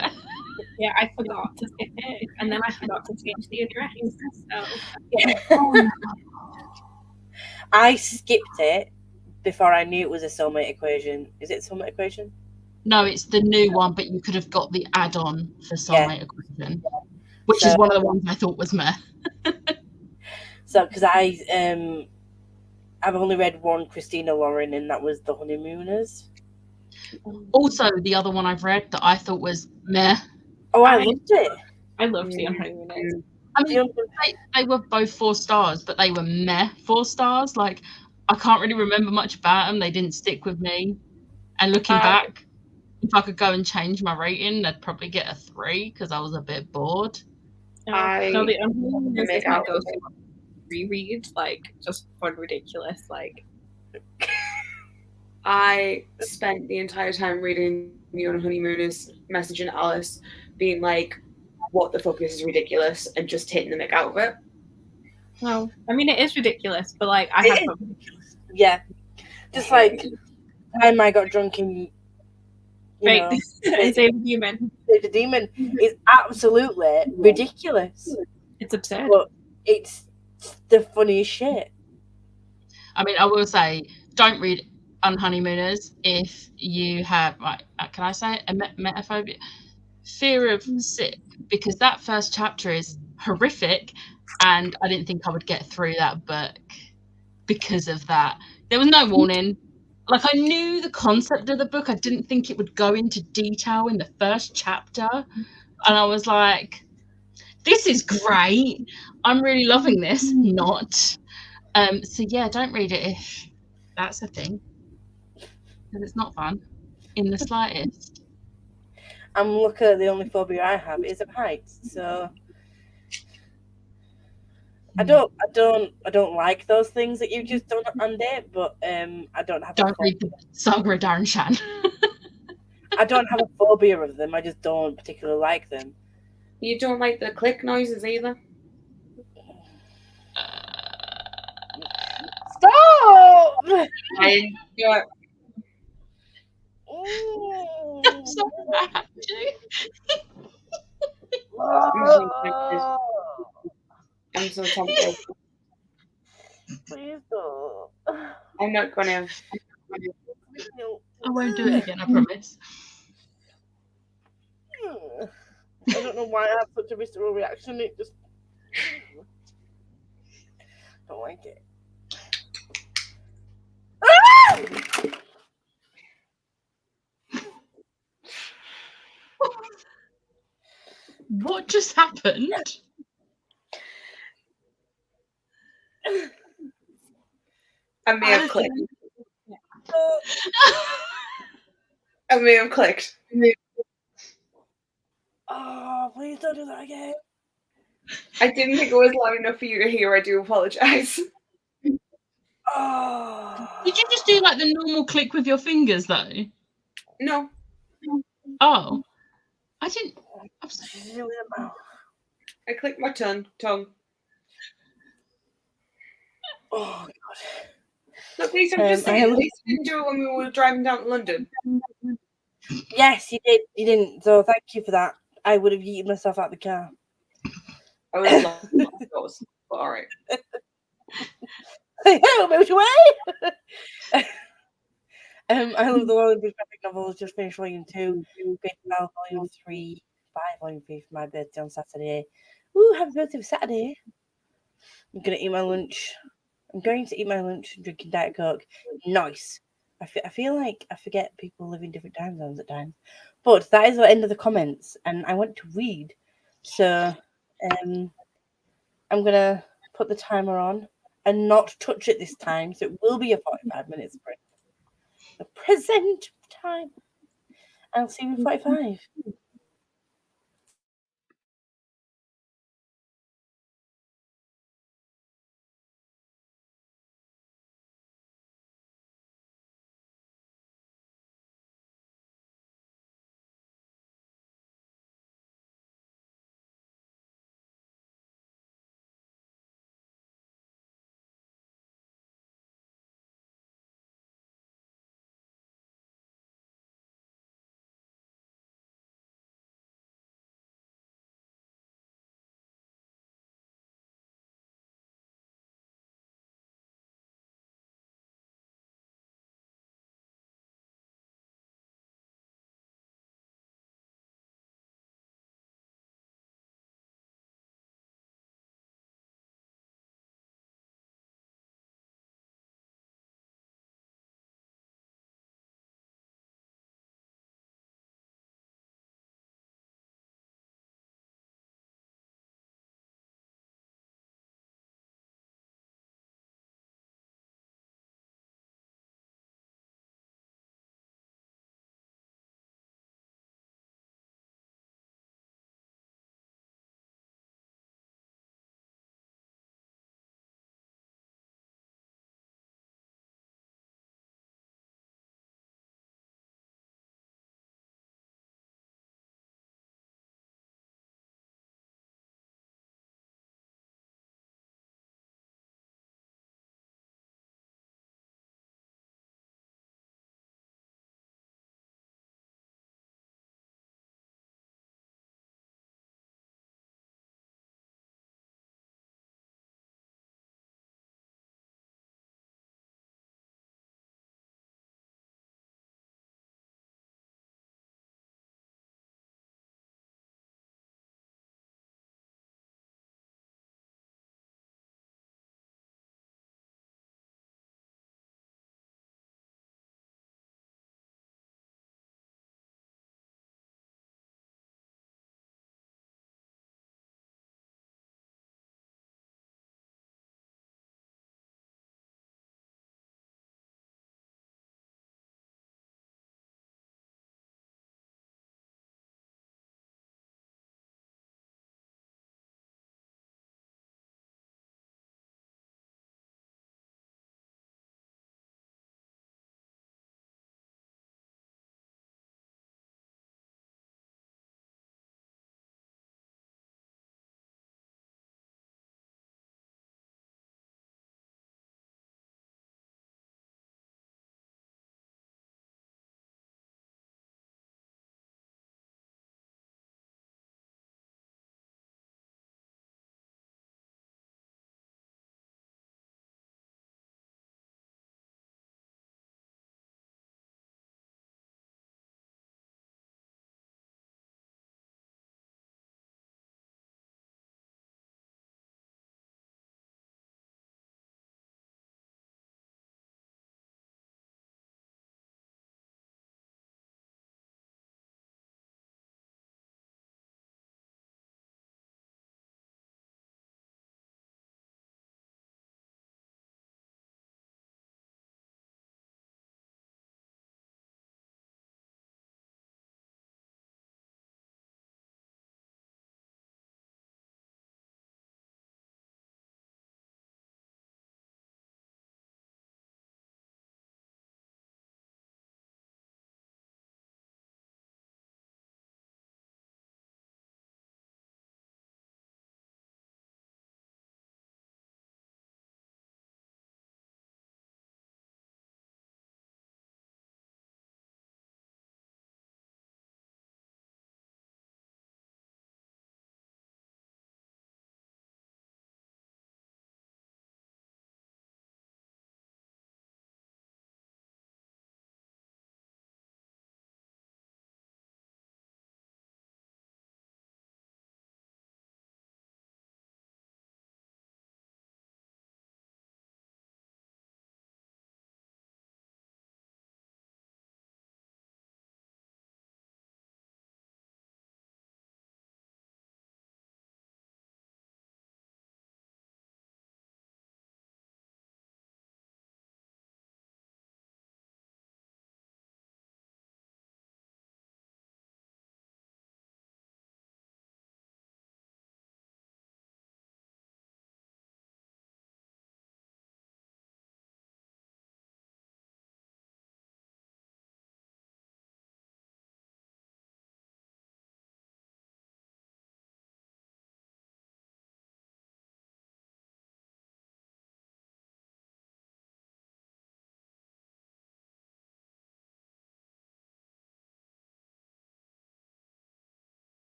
Yeah, I forgot to skip it, and then I forgot to change the address. So I skipped it before I knew it was a soulmate equation. Is it soulmate equation? No, it's the new one, but you could have got the add-on for Soulmate Equation, which is one of the ones I thought was meh. So, because I've only read one Christina Lauren, and that was The Honeymooners. Also, the other one I've read that I thought was meh. Oh, I loved it. I loved The Honeymooners. I mean, they were both 4 stars, but they were meh 4 stars. Like, I can't really remember much about them. They didn't stick with me. And looking back, if I could go and change my rating, I'd probably get a 3 because I was a bit bored. The Honeymooners is my go-to reread, like just fun, ridiculous. Like, I spent the entire time reading You and Honeymooners, messaging Alice, being like, what the fuck, this is ridiculous, and just hitting the mick out of it. No, I mean, it is ridiculous, but like, I have fun. Yeah. Just like the time I got drunk in and Save the Demon. Save the Demon is absolutely ridiculous. It's absurd. But it's the funniest shit. I mean, I will say, don't read On Honeymooners if you have, can I say it? A metaphobia? Fear of sick, because that first chapter is horrific, and I didn't think I would get through that book because of that. There was no warning. Like, I knew the concept of the book. I didn't think it would go into detail in the first chapter. And I was like, this is great. I'm really loving this. Not. So, yeah, don't read it if that's a thing. Because it's not fun in the slightest. I'm looking at the only phobia I have is of heights. So I don't like those things that you just don't understand, but I don't have Don't read the Saga of Darren Shan. I don't have a phobia of them. I just don't particularly like them. You don't like the click noises either? Stop! I do it. I'm so mad, I'm so tempted. Please don't. I'm not gonna. I won't do it again, I promise. I don't know why I have such a visceral reaction. It just don't like it. What just happened? I may have clicked. I may have clicked. Oh, please don't do that again. I didn't think it was loud enough for you to hear. I do apologize. Oh. Did you just do like the normal click with your fingers though? No. Oh. I didn't. I clicked my tongue. Oh, God. Look, Lisa, I'm just I saying, am- Lisa didn't do it when we were driving down to London. Yes, you did. You didn't. So thank you for that. I would have eaten myself out the car. I would have loved those, but all right. Oh, move away. I love the Wallenbridge graphic novels. Just finished volume 2, Great Bell volume 3, 5 volume 3 for my birthday on Saturday. Ooh, happy birthday for Saturday. I'm gonna eat my lunch. I'm going to eat my lunch drinking Diet Coke. Nice. I feel like I forget people live in different time zones at times. But that is the end of the comments, and I want to read. So I'm gonna put the timer on and not touch it this time. So it will be a 45-minute sprint. The present time. I'll see you in 45.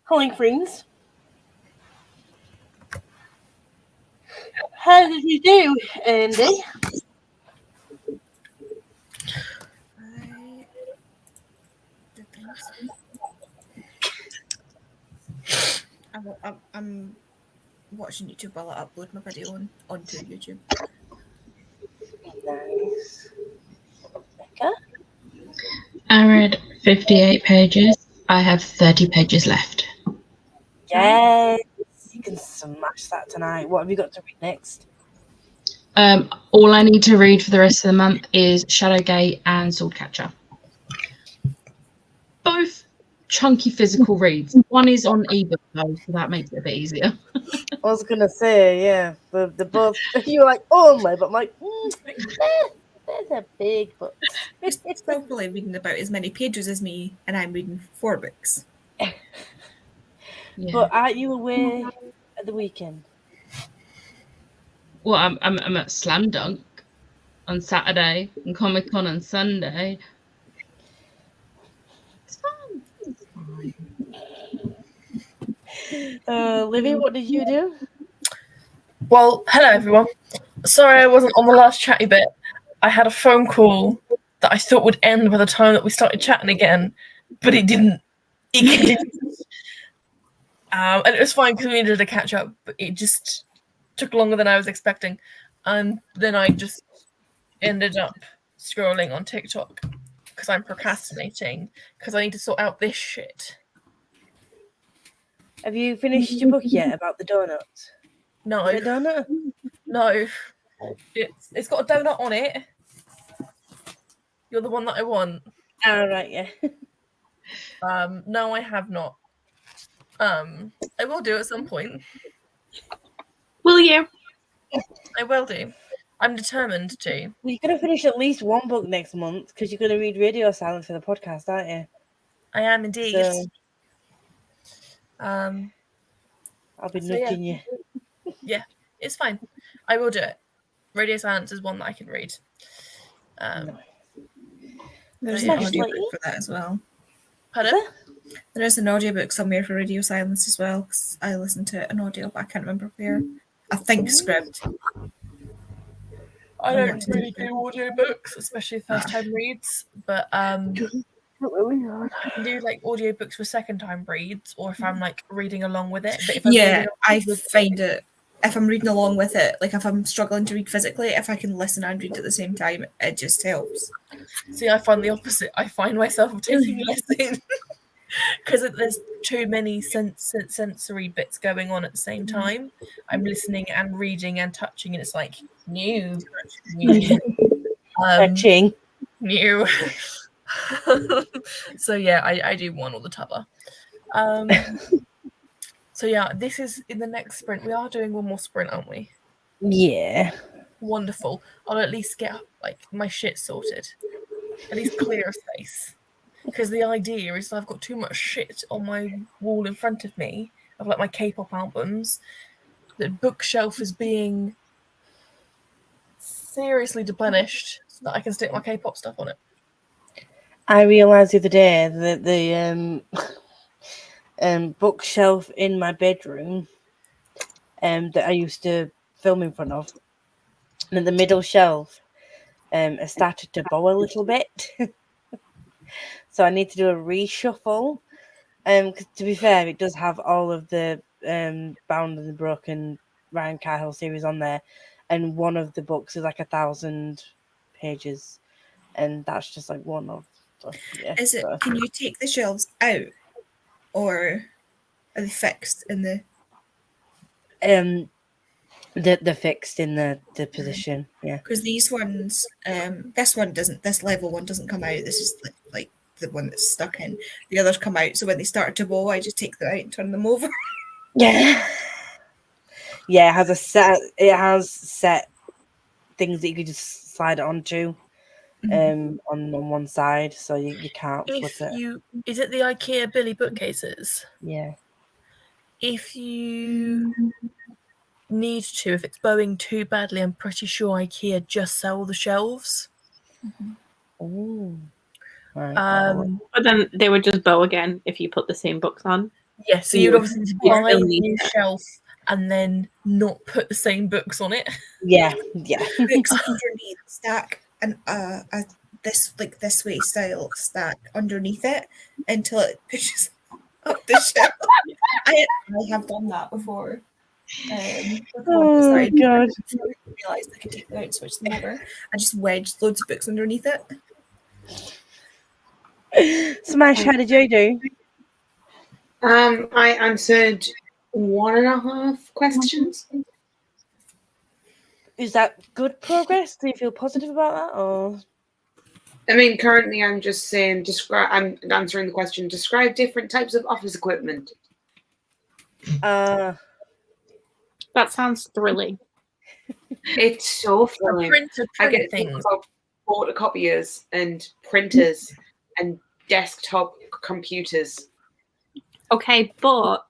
Hi, friends. How did you do, Andy? I'm watching YouTube while I upload my video onto YouTube. Nice. Becca? I read 58 pages. I have 30 pages left. Yes, you can smash that tonight. What have you got to read next? All I need to read for the rest of the month is Shadowgate and Swordcatcher. Both chunky physical reads. One is on ebook though, so that makes it a bit easier. I was gonna say, yeah, the both. You're like only, but I'm like, they're big books. He's probably reading about as many pages as me, and I'm reading 4 books. Yeah. But aren't you away at the weekend? Well, I'm at Slam Dunk on Saturday and Comic Con on Sunday. It's fun. It's fine. Livy, what did you do? Well, hello everyone. Sorry I wasn't on the last chatty bit. I had a phone call that I thought would end by the time that we started chatting again, but it didn't. It continued. And it was fine because we needed to catch up, but it just took longer than I was expecting. And then I just ended up scrolling on TikTok because I'm procrastinating because I need to sort out this shit. Have you finished your book yet about the donuts? No. Is it a donut? No. It's got a donut on it. You're the one that I want. Oh, right, yeah. No, I have not. I will do at some point. Will you? I will do. I'm determined to. Well, you're going to finish at least one book next month because you're going to read Radio Silence for the podcast, aren't you? I am indeed. So, Um, I'll be So, yeah. nudging you. yeah, it's fine. I will do it. Radio Silence is one that I can read. There's Yeah. an audiobook for that as well. Pardon? There is an audiobook somewhere for Radio Silence as well, because I listened to it in audio, but I can't remember where. I think Scribd. I don't really do audiobooks, especially first time reads, but I can do like audiobooks for second time reads, or if I'm like reading along with it. But if I'm Yeah, reading I find it, if I'm reading along with it, like if I'm struggling to read physically, if I can listen and read at the same time, it just helps. See, I find the opposite. I find myself taking less in because there's too many sensory bits going on at the same time. I'm listening and reading and touching, and it's like new. Touching. New. So yeah, I do one or the t'other. So yeah, this is in the next sprint. We are doing one more sprint, aren't we? Yeah. Wonderful. I'll at least get like my shit sorted. At least clear a space. Because the idea is I've got too much shit on my wall in front of me of like my K-pop albums. The bookshelf is being seriously deplenished so that I can stick my K-pop stuff on it. I realised the other day that the bookshelf in my bedroom that I used to film in front of, and the middle shelf has started to bow a little bit. So I need to do a reshuffle. 'Cause to be fair, it does have all of the Bound and the Broken Ryan Cahill series on there, and one of the books is like 1,000 pages, and that's just like one of. Yeah, Is it? so. Can you take the shelves out, or are they fixed in the? They're fixed in the position. Yeah. Because these ones, this level one doesn't come out. This is like the one that's stuck in. The others come out. So when they start to bow, I just take them out and turn them over. Yeah. Yeah, it has set things that you could just slide it onto on one side, so you can't flip it. Is it the IKEA Billy bookcases? Yeah. If you need to, if it's bowing too badly, I'm pretty sure IKEA just sell the shelves. Ooh. Right. But then they would just bow again if you put the same books on. Yeah, so You you'd would- obviously need to you'd buy still a need new shelf and then not put the same books on it. Yeah. Books underneath stack and this way style stack underneath it until it pushes up the shelf. I have done that before. Oh my god. I realised I could take them out and switch them over. I just wedged loads of books underneath it. Smash, how did you do? I answered 1.5 questions. Is that good progress? Do you feel positive about that, or? I mean, currently I'm just saying, I'm answering the question, describe different types of office equipment. That sounds thrilling. It's so thrilling. Printer I print get to think things. about photocopiers and printers and desktop computers. Okay, but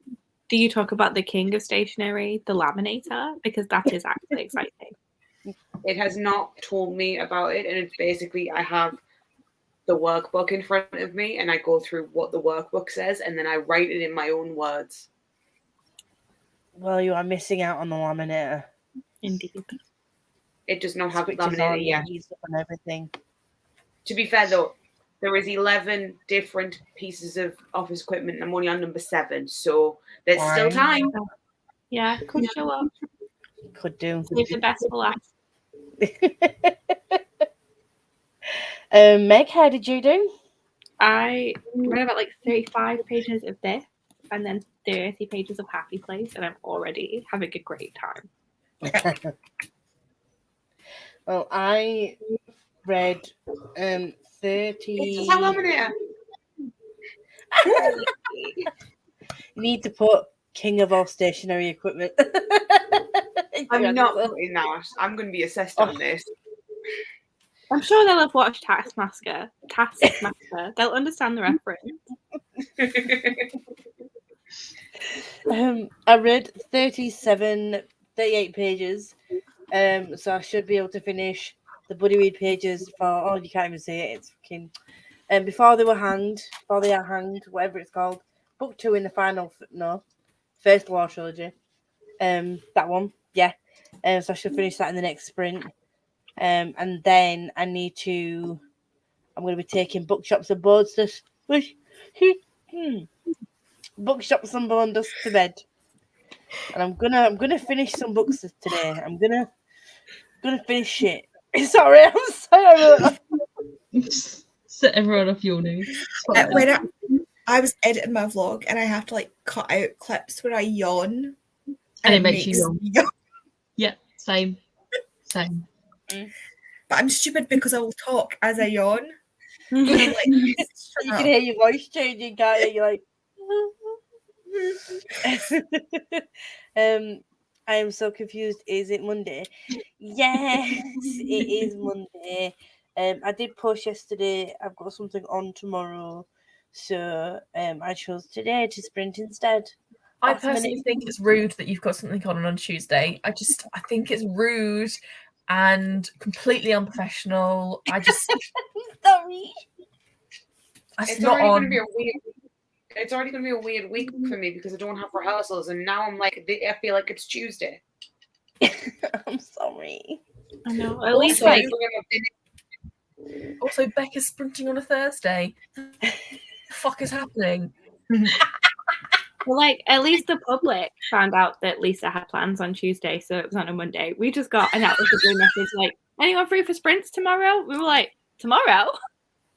do you talk about the king of stationery, the laminator? Because that is actually exciting. It has not told me about it, and it's basically I have the workbook in front of me, and I go through what the workbook says, and then I write it in my own words. Well, you are missing out on the laminator. Indeed. It does not have Switches laminator on, yet. heats up and everything. To be fair, though, there is 11 different pieces of office equipment, and I'm only on number 7, so there's still time. Yeah, could show up. Could do. Save the best for last. Meg, how did you do? I read about like 35 pages of this and then 30 pages of Happy Place, and I'm already having a great time. Well, I read 30. It's a laminator. You need to put king of all stationery equipment. I'm not putting that. I'm going to be assessed on this. I'm sure they'll have watched Taskmaster. They'll understand the reference. I read 38 pages. So I should be able to finish the buddy read pages for, oh, you can't even see it. It's fucking, before they are hanged, whatever it's called. Book 2 in the final, First War Trilogy. That one, yeah. So I should finish that in the next sprint. And then I'm going to be taking Bookshops and Boarders Bookshops and Boarders to bed. And I'm gonna finish some books today. I'm gonna finish it. Sorry, I'm sorry. Set everyone off yawning. When I was editing my vlog and I have to like cut out clips where I yawn. And it makes you yawn. Yeah, same. But I'm stupid because I will talk as I yawn. You can hear your voice changing, can't you? You're like, I am so confused. Is it Monday? Yes, it is Monday. I did post yesterday. I've got something on tomorrow, so I chose today to sprint instead. I personally think it's rude that you've got something on Tuesday. I think it's rude and completely unprofessional. Sorry. It's already going to be a weird. It's already going to be a weird week for me because I don't have rehearsals, and now I feel like it's Tuesday. I'm sorry. I know. At least Also, Becca's sprinting on a Thursday. What the fuck is happening? Well, like, at least the public found out that Lisa had plans on Tuesday, so it was on a Monday. We just got an outwardly message like, anyone free for sprints tomorrow? We were like, tomorrow?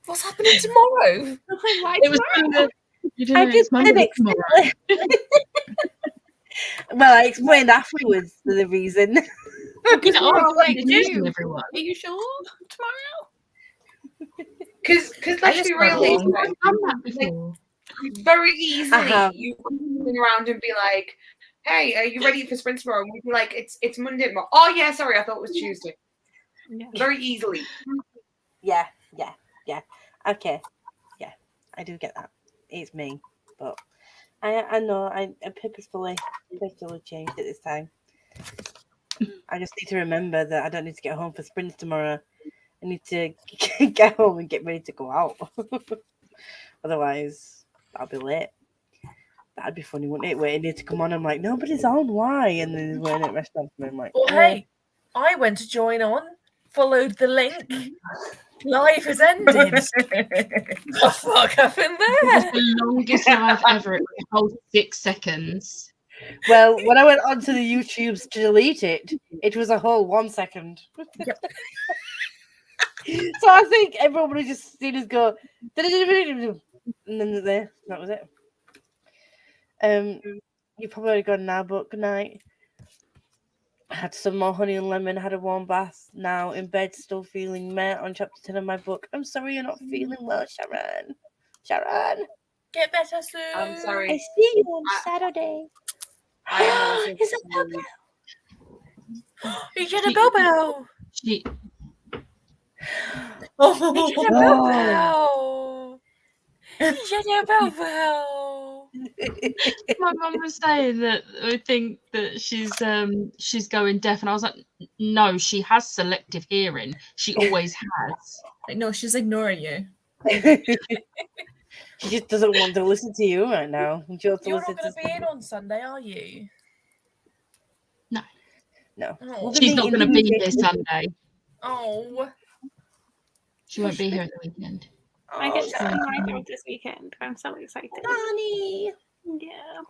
What's happening tomorrow? Why It was tomorrow? I just didn't explain. Well, I explained afterwards the reason. Because we're all like, everyone. Are you sure tomorrow? Because let's be real, very easily you come around and be like, hey, are you ready for sprint tomorrow? And we'd be like, it's Monday tomorrow. Oh yeah, sorry, I thought it was Tuesday. Yeah. Very easily. Yeah. Okay. Yeah, I do get that. It's me. But I know I purposefully changed it this time. I just need to remember that I don't need to get home for sprints tomorrow. I need to get home and get ready to go out. Otherwise, I'll be late. That'd be funny, wouldn't it? Waiting here to come on. I'm like, nobody's on. Why? And then he's waiting at restaurants. And I'm like, Well, hey, I went to join on, followed the link. Live has ended. What the fuck happened It was there? the longest live ever. It was a whole 6 seconds. Well, when I went onto the YouTubes to delete it, it was a whole 1 second. So I think everyone would have just seen us go, and then there, that was it. You probably already gone now, but good night. I had some more honey and lemon, had a warm bath, now in bed, still feeling meh on chapter 10 of my book. I'm sorry you're not feeling well, Sharon. Sharon, Get better soon. I'm I sorry. see you on Saturday. I am also Is it Bobo? You get a Bobo. She, You get a Oh. Bobo. You get a Bobo. my mum was saying that I think that she's going deaf, and I was like, no, she has selective hearing. She always has. Like, no, she's ignoring you. She just doesn't want to listen to you right now. She wants to You're listen not going to to be in on Sunday, are you? No. Oh. We'll be She's not meeting going to be TJ here Sunday. Oh. She won't be here at the weekend. I get to see Sharon. my dog this weekend. I'm so excited. Honey. Yeah.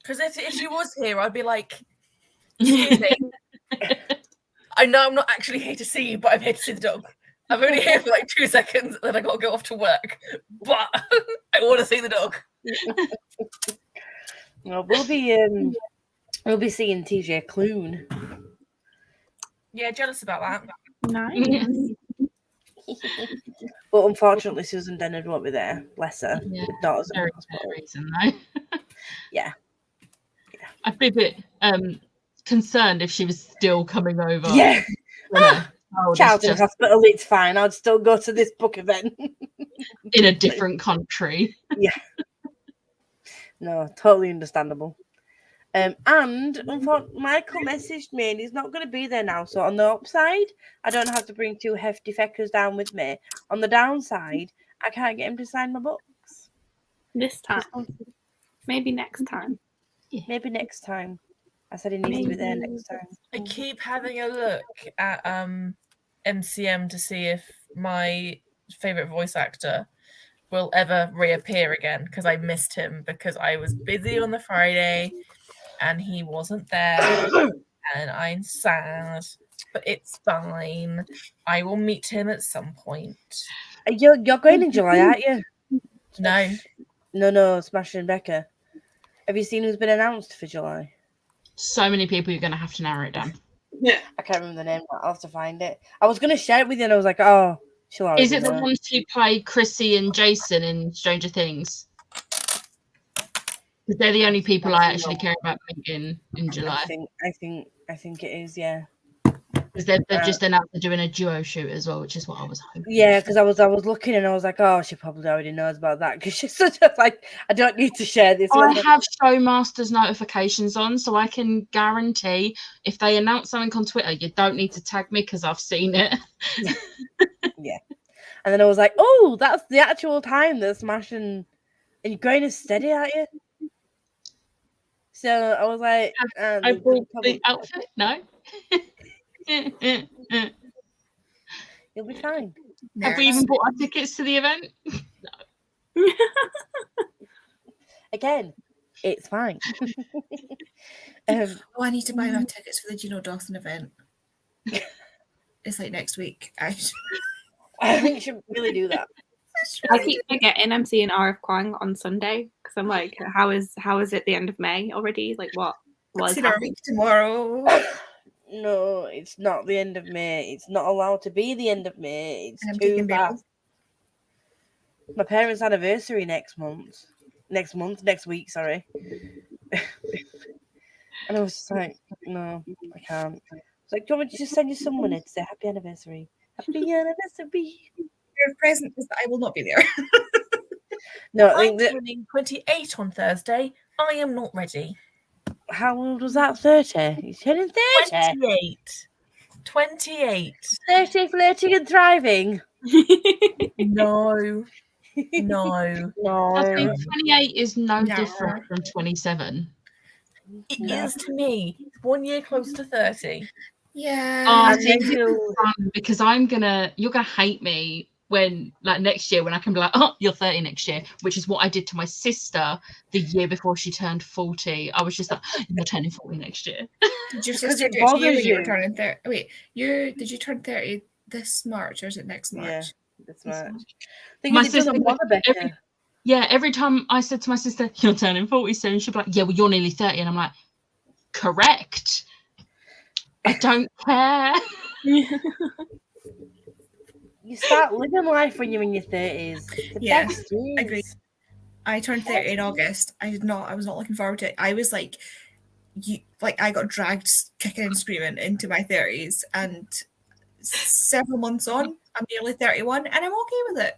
Because if she was here, I'd be like, excuse me. I know I'm not actually here to see you, but I'm here to see the dog. I'm only here for like 2 seconds, and then I got to go off to work. But I want to see the dog. Well, we'll be seeing TJ Clune. Yeah, jealous about that. Nice. But unfortunately, Susan Dennard won't be there. Bless her. Yeah, With daughters in very hospital. fair reason though. Yeah. I'd be a bit concerned if she was still coming over. Yeah. when her child is Child's in just hospital. It's fine. I'd still go to this book event. in a different country. No, totally understandable. And Michael messaged me and he's not going to be there now. So on the upside, I don't have to bring 2 hefty feckers down with me. On the downside, I can't get him to sign my books. This time. Maybe next time. Maybe next time. I said he needs to be there next time. I keep having a look at MCM to see if my favourite voice actor will ever reappear again, because I missed him because I was busy on the Friday and he wasn't there. And I'm sad, but it's fine. I will meet him at some point. You're going in July, aren't you? No. No, Smash and Becca. Have you seen who's been announced for July? So many people, you're going to have to narrow it down. I can't remember the name. I'll have to find it. I was going to share it with you and I was like, oh, she'll already Is it the know. ones who play Chrissy and Jason in Stranger Things? Because they're the only people I actually care about meeting in July. I think it is, yeah. Because they've just announced they're doing a duo shoot as well, which is what I was hoping. Yeah, because I was looking and I was like, oh, she probably already knows about that because she's such a like, I don't need to share this. I with her. have Showmasters notifications on, so I can guarantee if they announce something on Twitter, you don't need to tag me because I've seen it. Yeah. And then I was like, oh, that's the actual time that Smash and you're going as steady, aren't you? So I was like, I bought the outfit. No. You'll be fine. Have we even bought our tickets to the event? Again, it's fine. Oh, I need to buy my tickets for the Gino Dawson event. It's like next week. I think you should really do that. I keep forgetting I'm seeing RF Kwang on Sunday because I'm like, how is it the end of May already? Like what was See our week tomorrow. No, it's not the end of May. It's not allowed to be the end of May. It's I'm too taking bad. bills. My parents' anniversary next week, sorry. And I was just like, no, I can't. It's like, do you want me to just send you some money to say happy anniversary? Happy anniversary. Your present is that I will not be there. No, I I'm think that, turning 28 on Thursday. I am not ready. how old was that? 30? You're turning 30? 28. 28. 30, flirting and thriving. No. No. I think No. 28 is no No. different from 27. It No. is to me. It's 1 year close to 30. Yeah. Oh, And see, then this is fun because you're gonna hate me when, like, next year when I can be like, oh, you're 30 next year, which is what I did to my sister the year before she turned 40. I was just like, you're turning 40 next year. Did your Because sister it do it to you bothers when you were you. turning 30? Wait, did you turn 30 this March or is it next March? Yeah, that's This much. March. Thing My is, it doesn't sister- bother Becca. Every time I said to my sister, you're turning 40 soon, she'd be like, yeah, well, you're nearly 30. And I'm like, correct. I don't care. You start living life when you're in your 30s. The Yeah, best years. agreed. I turned 30 in August. I was not looking forward to it. I was like, I got dragged kicking and screaming into my 30s, and several months on, I'm nearly 31 and I'm okay with it.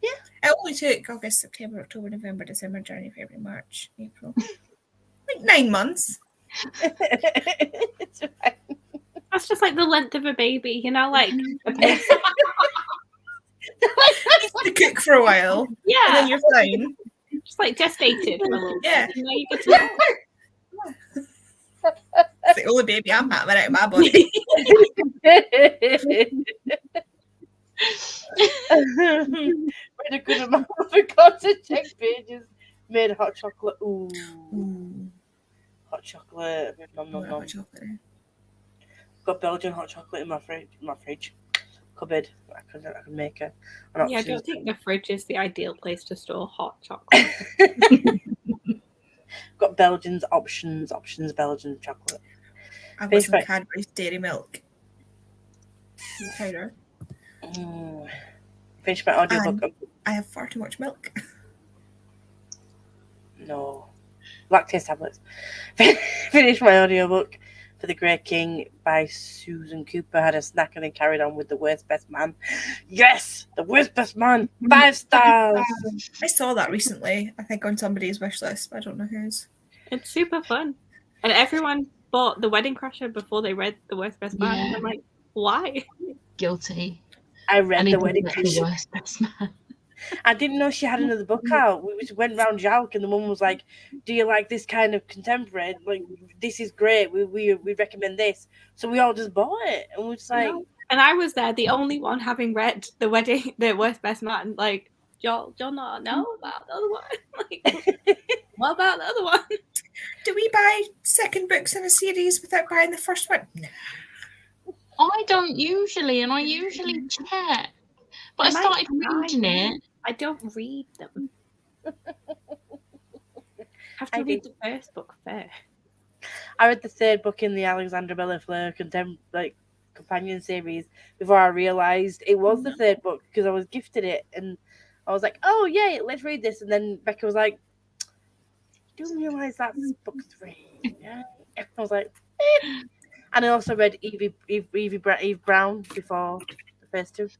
Yeah. It only took August, September, October, November, December, January, February, March, April. Like 9 months. It's fine. That's just like the length of a baby, you know, like a piss. To cook for a while. And Yeah, then you're fine. just like gestated for a little bit. Yeah. You know, you get to It's the only baby I'm having out of my body. Read a good amount. I forgot to check pages. Made hot chocolate. Ooh. Hot chocolate. Nom nom nom. Got Belgian hot chocolate in my fridge. Cupboard. I could make it. Yeah, I don't think the fridge is the ideal place to store hot chocolate. Got Belgian's options Belgian chocolate. I've got some Facebook. Cadbury's dairy milk. Powder. Finished my audiobook. I have far too much milk. No. Lactase tablets. Finished my audiobook for The Grey King by Susan Cooper. Had a snack and then carried on with The Worst Best Man. Yes! The Worst Best Man! 5 stars! I saw that recently, I think on somebody's wish list, but I don't know whose. It's super fun. And everyone bought The Wedding Crasher before they read The Worst Best Man. Yeah. I'm like, why? Guilty. I read need The to Wedding get the Crasher. worst best man. I didn't know she had another book out. We just went round Jalk and the mum was like, do you like this kind of contemporary? Like, this is great. We recommend this. So we all just bought it. And we're just like... No. And I was there, the only one having read The Worst Best Man. Like, y'all not know about the other one? Like, what about the other one? Do we buy second books in a series without buying the first one? No. I don't usually, and I usually check. But I started reading it. I don't read them. Have to read the first book first. I read the third book in the Alexandra Bella Fleur companion series before I realised it was the third book because I was gifted it and I was like, oh yeah, let's read this. And then Becca was like, do you realise that's book 3? Yeah. I was like, eh. And I also read Eve Brown before the first two.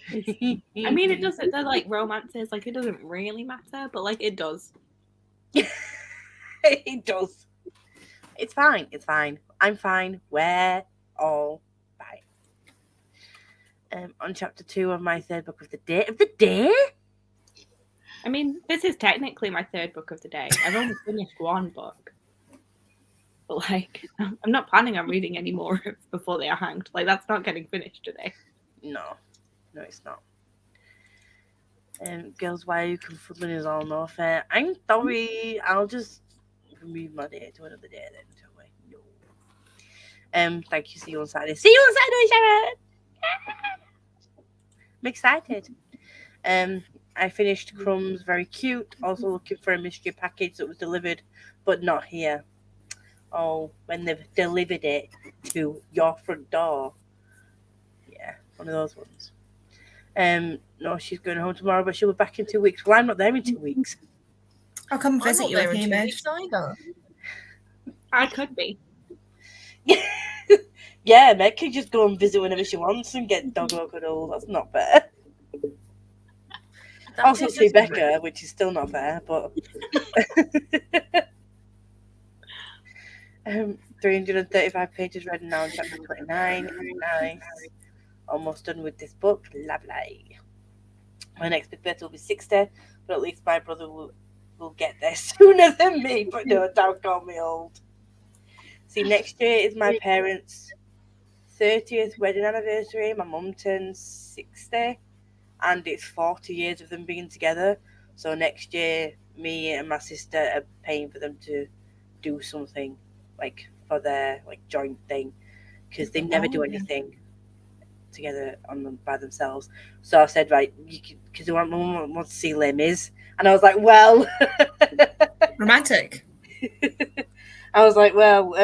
I mean, it doesn't. They're like romances. Like, it doesn't really matter, but like, it does. It does. It's fine. It's fine. I'm fine. We're all fine. On chapter 2 of my third book of the day. I mean, this is technically my third book of the day. I've only finished one book. But like, I'm not planning on reading any more before they are hanged. Like, that's not getting finished today. No, it's not. Girls, why are you confronting us all no fair? I'm sorry. I'll just move my day to another day then, shall we? No. Thank you. See you on Saturday. See you on Saturday, Sharon! I'm excited. I finished Crumbs, very cute. Also looking for a mystery package that was delivered, but not here. Oh, when they've delivered it to your front door. Yeah, one of those ones. No, she's going home tomorrow, but she'll be back in 2 weeks. Well, I'm not there in 2 weeks. I'll come visit I'm you not there with in 2 Hamish. weeks either. I could be. Yeah, Meg can just go and visit whenever she wants and get doggo cuddle. That's not fair. Also see Becca, which is still not fair, but 335 pages read now in chapter 29. Nice. Almost done with this book. Lovely. My next big birthday will be 60, but at least my brother will get there sooner than me. But no, don't call me old. See, next year is my parents' 30th wedding anniversary. My mum turns 60, and it's 40 years of them being together. So next year, me and my sister are paying for them to do something like for their like joint thing, because they never do anything together on them by themselves. So I said, right, because my mum wants to see Les Mis, and I was like, well, Romantic. I was like, well,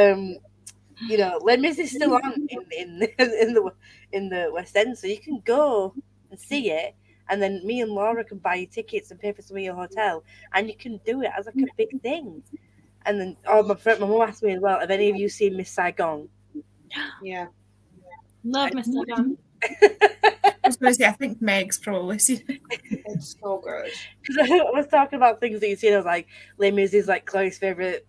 you know, Les Mis is still on in the West End, so you can go and see it, and then me and Laura can buy you tickets and pay for some of your hotel, and you can do it as like a big thing. And then, my mum asked me as well, have any of you seen Miss Saigon? Yeah. Love Mr. John. I was going to say, I think Meg's probably seen it. It's so good. Because I was talking about things that you've seen. I was like, Les Mis is like Chloe's favorite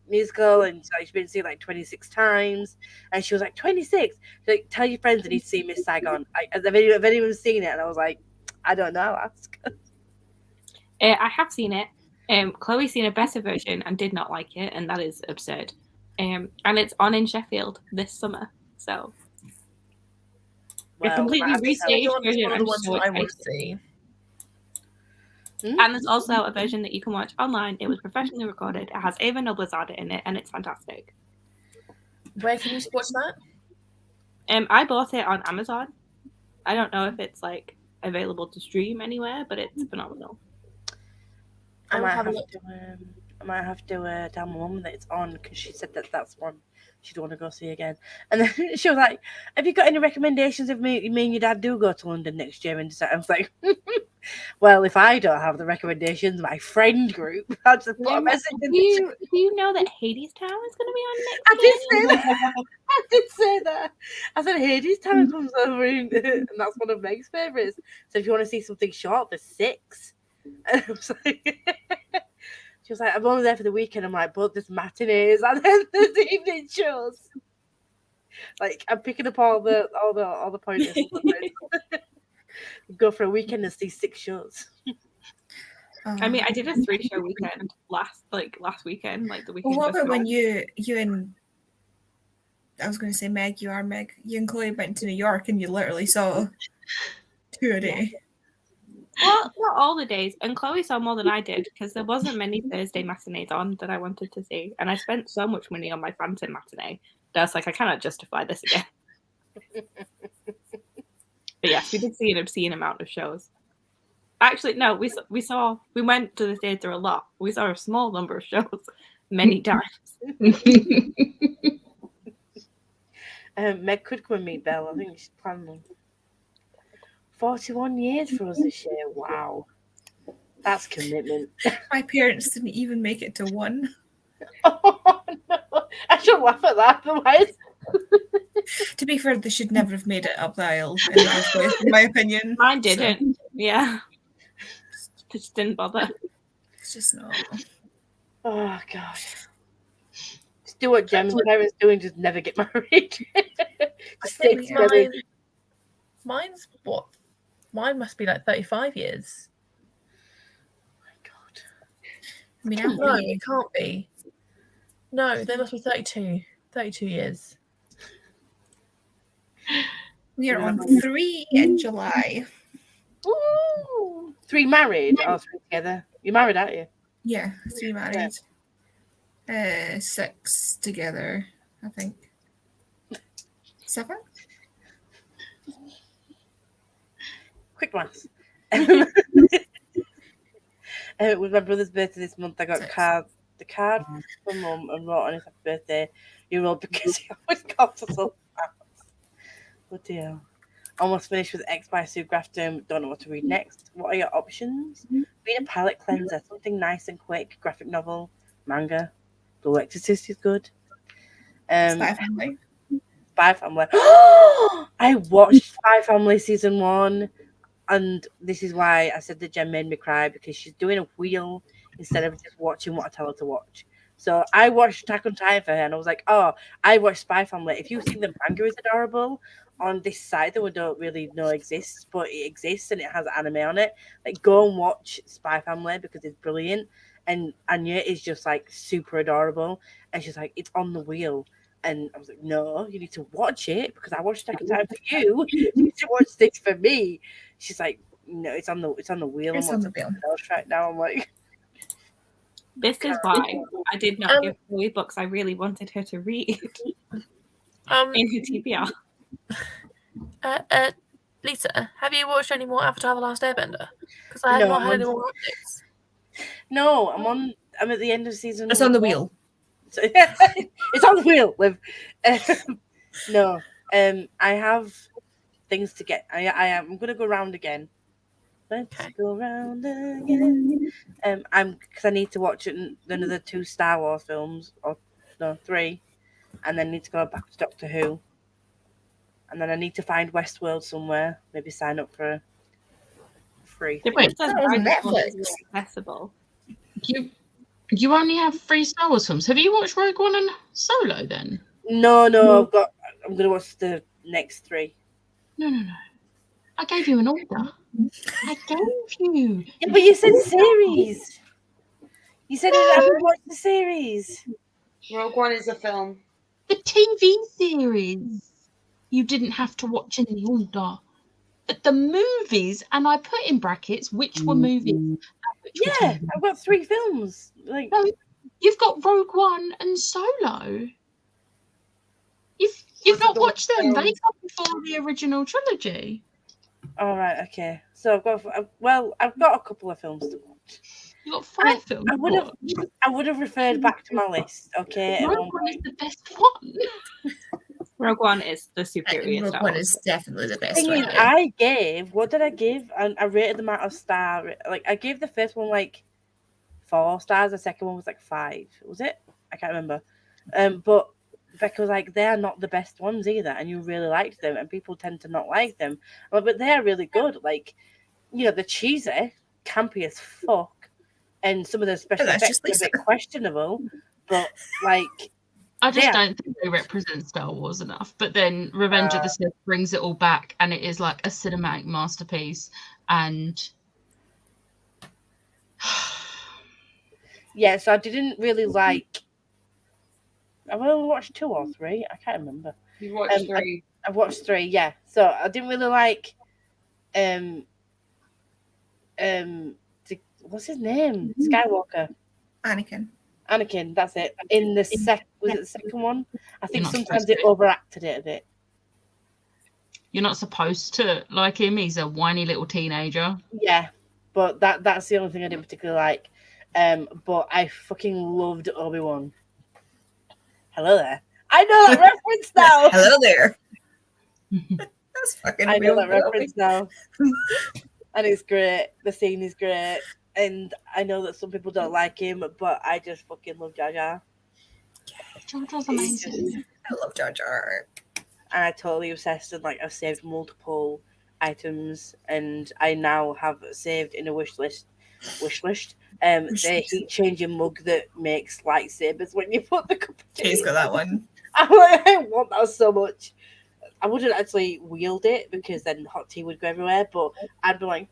musical, and she's been seen like 26 times. And she was like, 26? She's like, tell your friends they need to see Miss Saigon. Have anyone seen it? And I was like, I don't know. Ask. I have seen it. Chloe's seen a better version and did not like it, and that is absurd. And it's on in Sheffield this summer, so a completely restaged version. One of the ones so that I want excited. to see. And there's also a version that you can watch online. It was professionally recorded. It has Ava Noblezada in it, and it's fantastic. Where can you watch that? I bought it on Amazon. I don't know if it's like available to stream anywhere, but it's phenomenal. I might have to tell my mum that it's on, because she said that that's one she'd want to go see again. And then she was like, have you got any recommendations if me and your dad do go to London next year? And I was like, well, if I don't have the recommendations, my friend group, I'll just put a message in. Do you know that Hades Town is going to be on next I year? did say that. I did say that. I said Hades Town comes over, and that's one of Meg's favourites. So if you want to see something short, there's 6. And I was like, she was like, I'm only there for the weekend. I'm like, but there's matinees and then there's evening shows. Like, I'm picking up all the pointers. Go for a weekend and see 6 shows. I mean, I did a 3-show weekend last weekend, like the weekend. Well, what about when you and I was going to say Meg, you and Chloe went to New York and you literally saw 2 a day. Well, not all the days, and Chloe saw more than I did because there wasn't many Thursday matinees on that I wanted to see, and I spent so much money on my Phantom matinee that I was like, I cannot justify this again. But yes, we did see an obscene amount of shows. Actually, no, we went to the theatre a lot. We saw a small number of shows many times. Meg could come and meet Belle. I think she's planning on 41 years for us this year. Wow. That's commitment. My parents didn't even make it to 1. Oh, no. I should laugh at that, otherwise. To be fair, they should never have made it up the aisle in the first place, in my opinion. Mine didn't. So. Yeah. Just didn't bother. It's just not. Oh, God. Just do what Gem's parents do and just never get married. Just stay together. Mine's what? Mine must be like 35 years. Oh my God. I mean, No, it can't be. No, they must be 32. 32 years. We are on 3 in July. Ooh. 3 married? Oh, 3 together. You're married, aren't you? Yeah, 3 married. Yeah. 6 together, I think. 7? Quick maths. With my brother's birthday this month, I got the card from Mum and wrote on his happy birthday. You wrote because he always got us up. Oh dear. Almost finished with X by Sue Grafton. Don't know what to read next. What are your options? Read a palette cleanser, something nice and quick. Graphic novel, manga. The Exorcist is good. Spy Family. Spy Family. I watched Spy Family season 1, and this is why I said that Jen made me cry, because she's doing a wheel instead of just watching what I tell her to watch. So I watched Attack on Titan for her, and I was like, oh, I watched Spy Family. If you think the manga is adorable, on this site that we don't really know exists, but it exists and it has anime on it. Like, go and watch Spy Family because it's brilliant. And Anya is just like super adorable, and she's like, it's on the wheel. And I was like, no, you need to watch it because I watched it second time for you. You need to watch this for me. She's like, no, it's on the wheel. It's on the wheel. Right now, I'm like, This is why I did not give Chloe books I really wanted her to read in her TBR. Lisa, have you watched any more Avatar: The Last Airbender? Because I have not heard any more updates. No, I'm at the end of season. It's on the wheel. So, it's on the wheel, Liv. No, I have things to get. I'm gonna go round again. Let's go round again. Because I need to watch another 2 Star Wars films, or no, 3, and then need to go back to Doctor Who, and then I need to find Westworld somewhere. Maybe sign up for a free. Wait, that was Netflix. Accessible. You only have 3 Star Wars films. Have you watched Rogue One and Solo then? No, I'm gonna watch the next 3. No. I gave you an order. I gave you. Yeah, but you said series. You said I haven't watched the series. Rogue One is a film. The TV series. You didn't have to watch in the order. But the movies, and I put in brackets which were movies. And which were Yeah, TV. I've got 3 films. Like, No, you've got Rogue One and Solo. You've not watched them. They come before the original trilogy. all right, okay. So I've got a couple of films to watch. You've got 5 films. I would have referred back to my list. Okay, at Rogue one One is point. the best one. Rogue One is the superior Rogue Star One Wars. is definitely the best Thing one. is, what did I give? And I rated them out of star. Like, I gave the first one like 4 stars. The second one was like 5. Was it? I can't remember. But Becca was like, they are not the best ones either, and you really liked them, and people tend to not like them. But they are really good. Like, they're cheesy, campy as fuck, and some of the special that's effects just are a bit questionable. But like, I just Yeah. don't think they represent Star Wars enough. But then Revenge of the Sith brings it all back, and it is like a cinematic masterpiece. And yeah, so I didn't really like. I've only watched 2 or 3. I can't remember. You watched 3. I've watched 3. Yeah, so I didn't really like. What's his name? Skywalker. Anakin. That's it. In the was it the second one? I think Not sometimes supposed it to. overacted it a bit. you're not supposed to like him. He's a whiny little teenager. Yeah, but that's the only thing I didn't particularly like. But I fucking loved Obi-Wan. Hello there. I know that reference now. Hello there. That's fucking I know that weird. reference now. And it's great. The scene is great. And I know that some people don't like him, but I just fucking love Jar Jar. Jar Jar's amazing. I love Jar Jar. And I totally obsessed, and like I've saved multiple items, and I now have saved in a wish list. The heat changing mug that makes lightsabers when you put the cup of tea. Kay's got that one. I'm like, I want that so much. I wouldn't actually wield it because then hot tea would go everywhere, but I'd be like,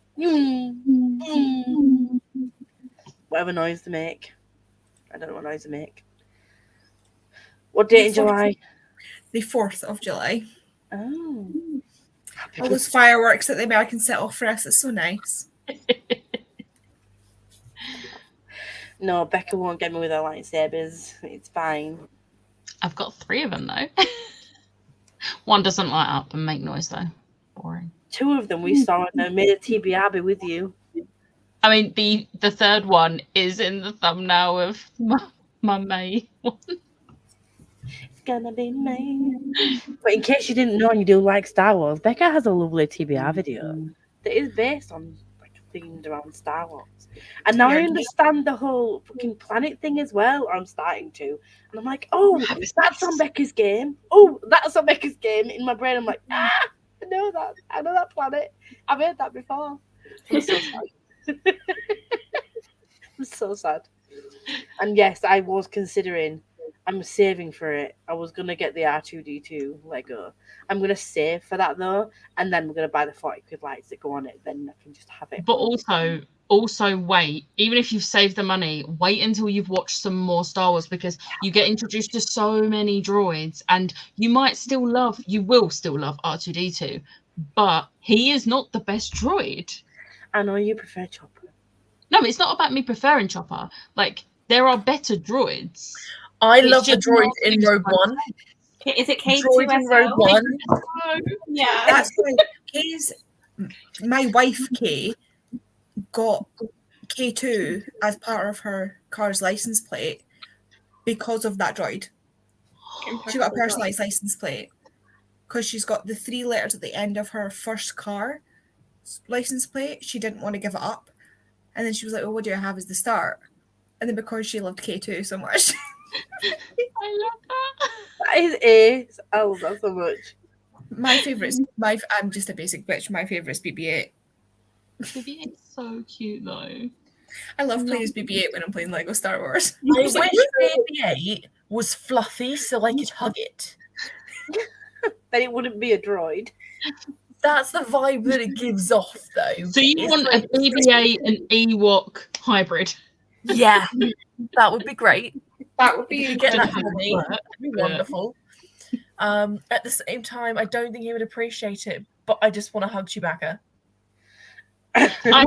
whatever noise they make. I don't know what noise they make. What date in July? The 4th of July. Oh. All those fireworks that the Americans set off for us. It's so nice. No, Becca won't get me with her lightsabers. It's fine. I've got 3 of them though. One doesn't light up and make noise though. Boring. 2 of them we saw and I made a TBRB with you. I mean, the third one is in the thumbnail of my May one. It's gonna be mine. But in case you didn't know and you do like Star Wars, Becca has a lovely TBR video that is based on like themed around Star Wars. And now I understand the whole fucking planet thing as well. Or I'm starting to. And I'm like, oh, that's on Becca's game. Oh, that's on Becca's game. In my brain, I'm like, I know that. I know that planet. I've heard that before. I'm so sad. I'm so sad. And yes, I was considering I'm saving for it. I was gonna get the R2D2 Lego. I'm gonna save for that though, and then we're gonna buy the 40 quid lights that go on it. Then I can just have it. But also wait, even if you've saved the money, wait until you've watched some more Star Wars, because you get introduced to so many droids, and you will still love R2D2, but he is not the best droid. I know you prefer Chopper. No, it's not about me preferring Chopper. Like, there are better droids. I It's love the just droid not in used Rogue by One. Is it Droid in Rogue K2SO? One. Yeah. That's why Kay's my wife Kay got K2 as part of her car's license plate because of that droid. She got a personalised license plate because she's got the 3 letters at the end of her first car license plate. She didn't want to give it up, and then she was like, "Oh, what do I have as the start?" And then because she loved K2 so much, I love that. That is ace. I love that so much. my favourite is I'm just a basic bitch. My favourite is BB-8. BB-8's so cute though. I love playing as BB-8 when I'm playing Lego Star Wars. I wish BB-8 was fluffy so I could hug it. Then it wouldn't be a droid. That's the vibe that it gives off, though. So you It's want like- a BB-8 and Ewok hybrid? Yeah, that would be great. That would If you be could get that incredible. for me, that'd be wonderful. At the same time, I don't think he would appreciate it, but I just want to hug Chewbacca. I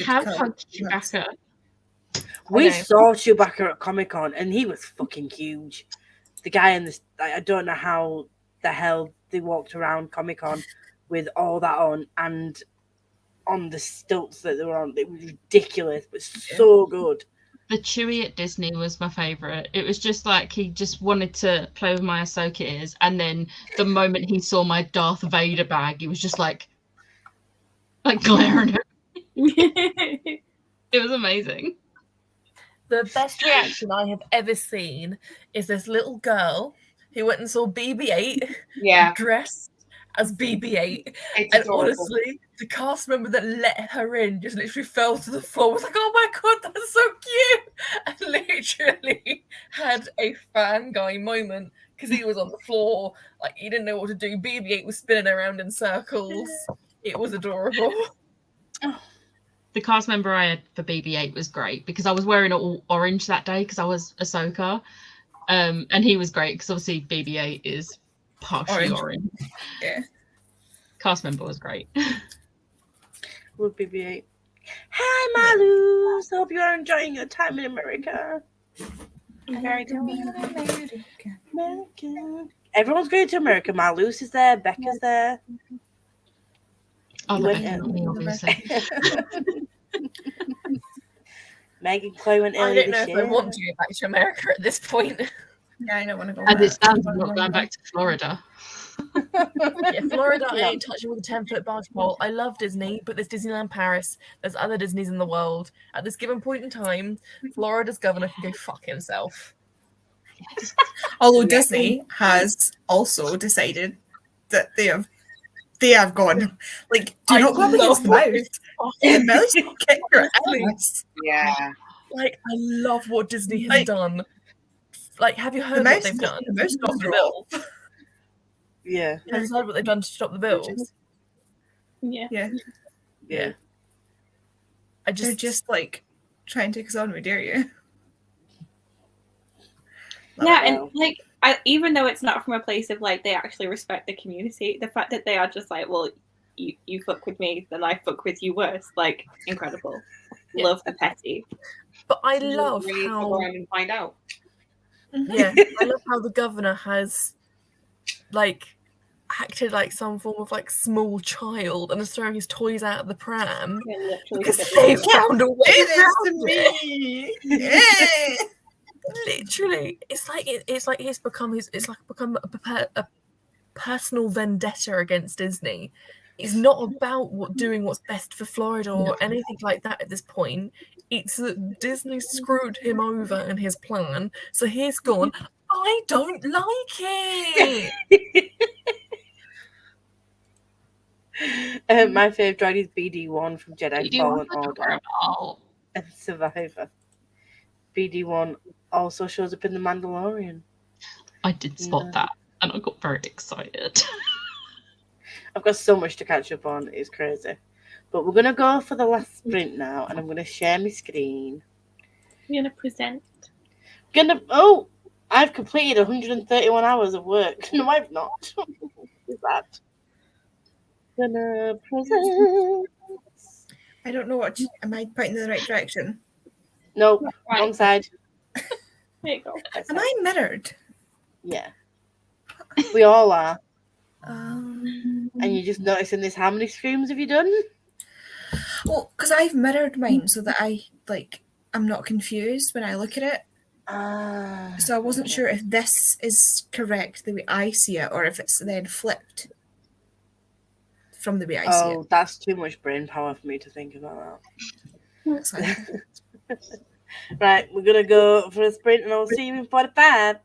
have hugged Chewbacca. We Okay. saw Chewbacca at Comic-Con and he was fucking huge. The guy in this, I don't know how the hell they walked around Comic-Con with all that on and on the stilts that they were on. It was ridiculous, but so good. The Chewie at Disney was my favourite. It was just like he just wanted to play with my Ahsoka ears, and then the moment he saw my Darth Vader bag, he was just like glaring at me. It was amazing. The best reaction I have ever seen is this little girl who went and saw BB-8 Yeah, dressed as BB-8. it's And adorable. honestly, the cast member that let her in just literally fell to the floor. Was like, "Oh my god, that's so cute!" And literally had a fangirl moment because he was on the floor, like he didn't know what to do. BB-8 was spinning around in circles. It was adorable. The cast member I had for BB-8 was great because I was wearing all orange that day because I was Ahsoka, and he was great because obviously BB-8 is partially orange. Yeah. Cast member was great. With BB-8. Hi, Malus. Hope you are enjoying your time in America. America. Everyone's going to America. Malus is there. Becca's there. Oh, You the went Becca, not me, obviously. Meg and Chloe went I earlier don't know this if year. I want to go back to America at this point. Yeah, I don't want to go As back. it stands, I'm not going back to Florida. Yeah, Florida, I ain't touching with a 10-foot barge pole. I love Disney, but there's Disneyland Paris. There's other Disneys in the world. At this given point in time, Florida's governor can go fuck himself. Although Disney has also decided that they have gone like, do not go up against the mouse. The mouse will kick your ass. Yeah. Like, I love what Disney has done. Like, have you heard The what mouse they've will- done? the mouse Stop will the drop. bills. Yeah. Have you heard what they've done to stop the bills? Yeah. Yeah, Yeah. I they're just like trying to take us on. We dare you. Yeah, and like even though it's not from a place of like they actually respect the community, the fact that they are just like, well, you fuck with me, then I fuck with you worse. Like, incredible. Yeah. Love the petty. But I love Really how go around and find out. yeah, I love how the governor has like acted like some form of like small child and is throwing his toys out of the pram Yeah, literally because fit they in. found a way around it. me. Yeah. Literally, it's like it's become a personal vendetta against Disney. It's not about doing what's best for Florida or anything like that at this point. It's that Disney screwed him over in his plan, so he's gone, I don't like it. My favourite droid is BD1 from Jedi Fallen Order Oh, and Survivor. BD1 also shows up in The Mandalorian. I did spot Yeah. that, and I got very excited. I've got so much to catch up on. It's crazy. But we're going to go for the last sprint now, and I'm going to share my screen. You're gonna present. Oh, I've completed 131 hours of work. No, I've not. Is that? Gonna present. I don't know what. Am I pointing in the right direction? No, Right. wrong side. There you go. That's Am it. I mirrored? Yeah. We all are. Um, And you're just noticing this. How many streams have you done? well, because I've mirrored mine so that I'm not confused when I look at it. Ah. So I wasn't okay. sure if this is correct the way I see it, or if it's then flipped from the way I see it. Oh, that's too much brain power for me to think about That's fine. that. Right, we're gonna go for a sprint, and I'll see you in 45.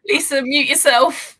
Lisa, mute yourself.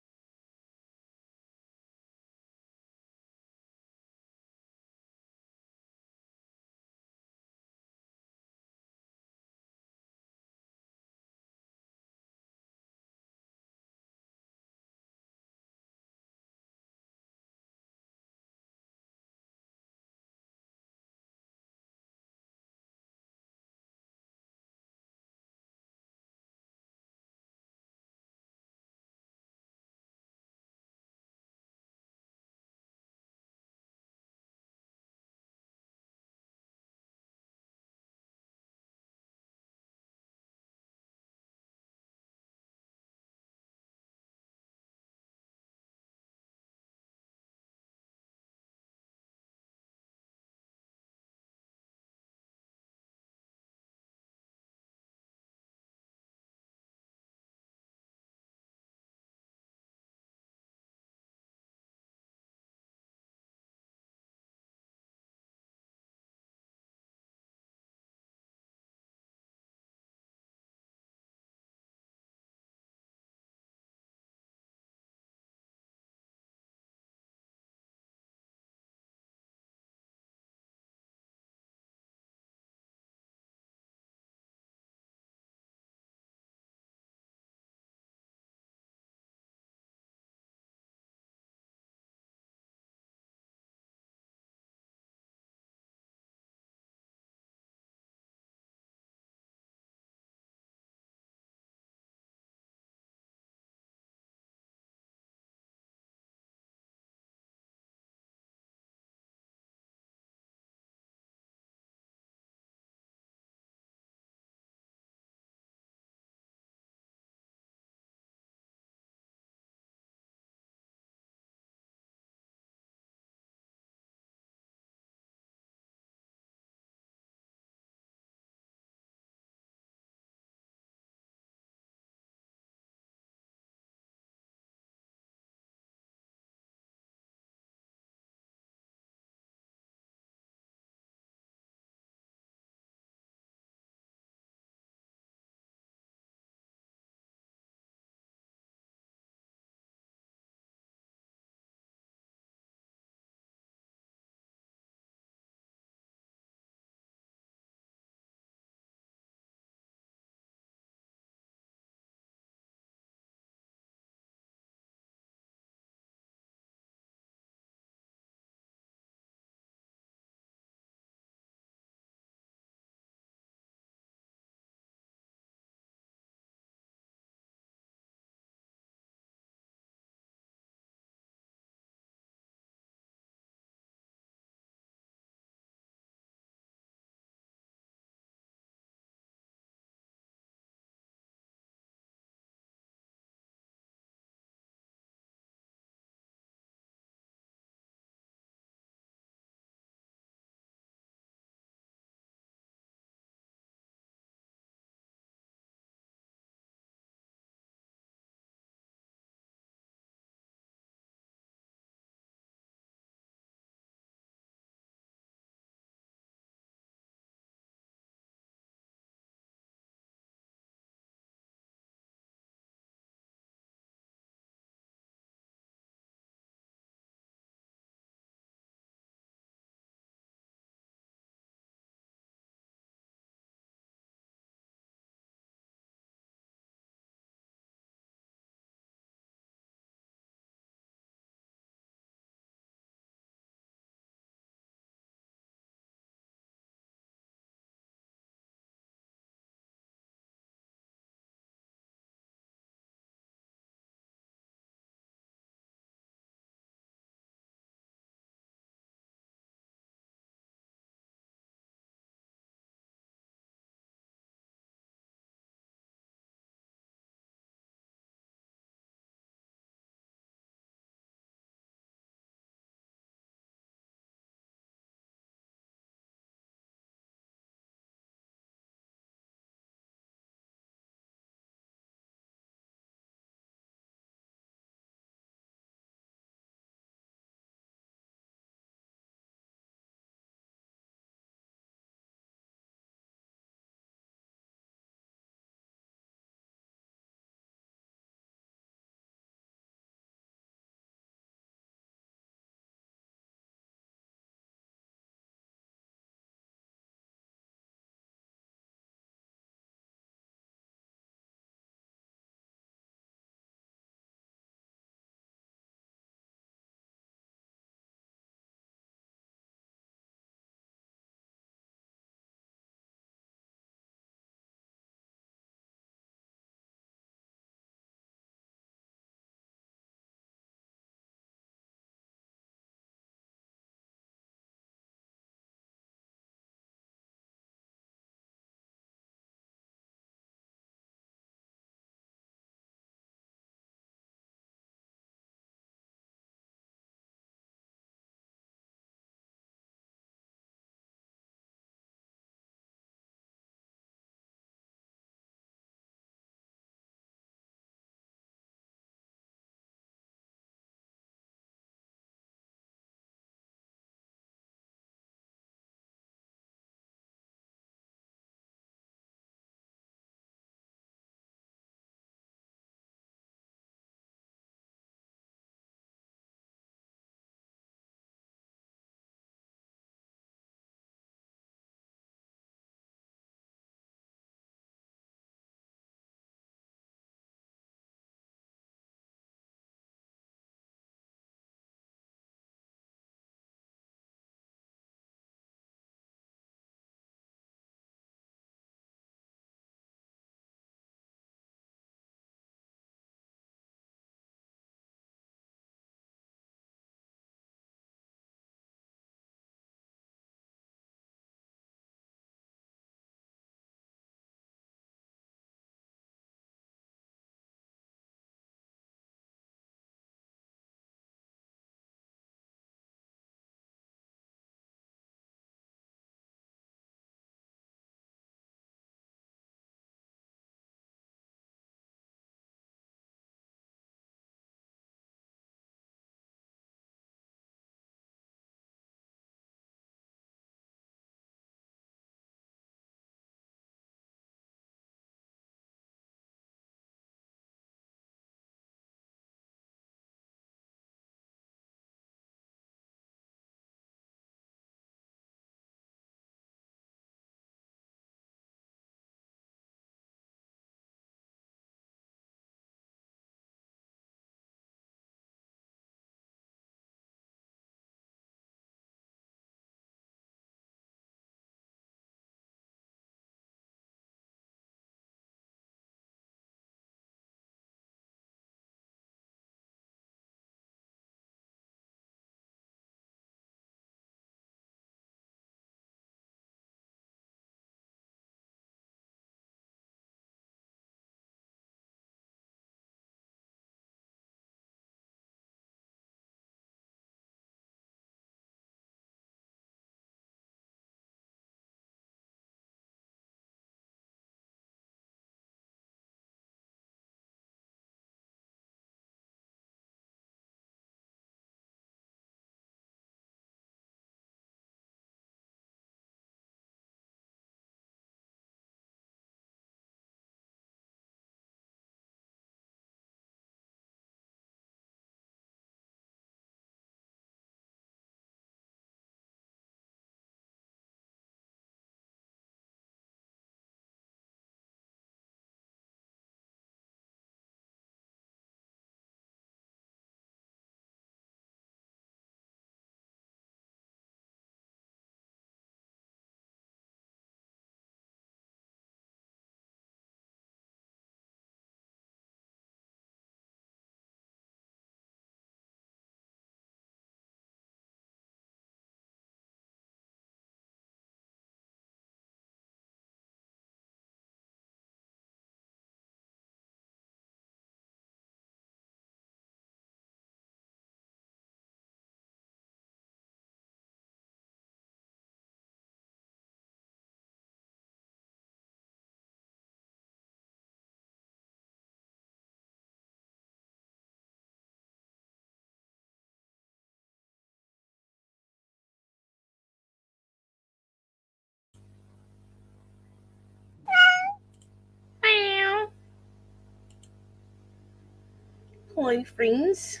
Hi, friends.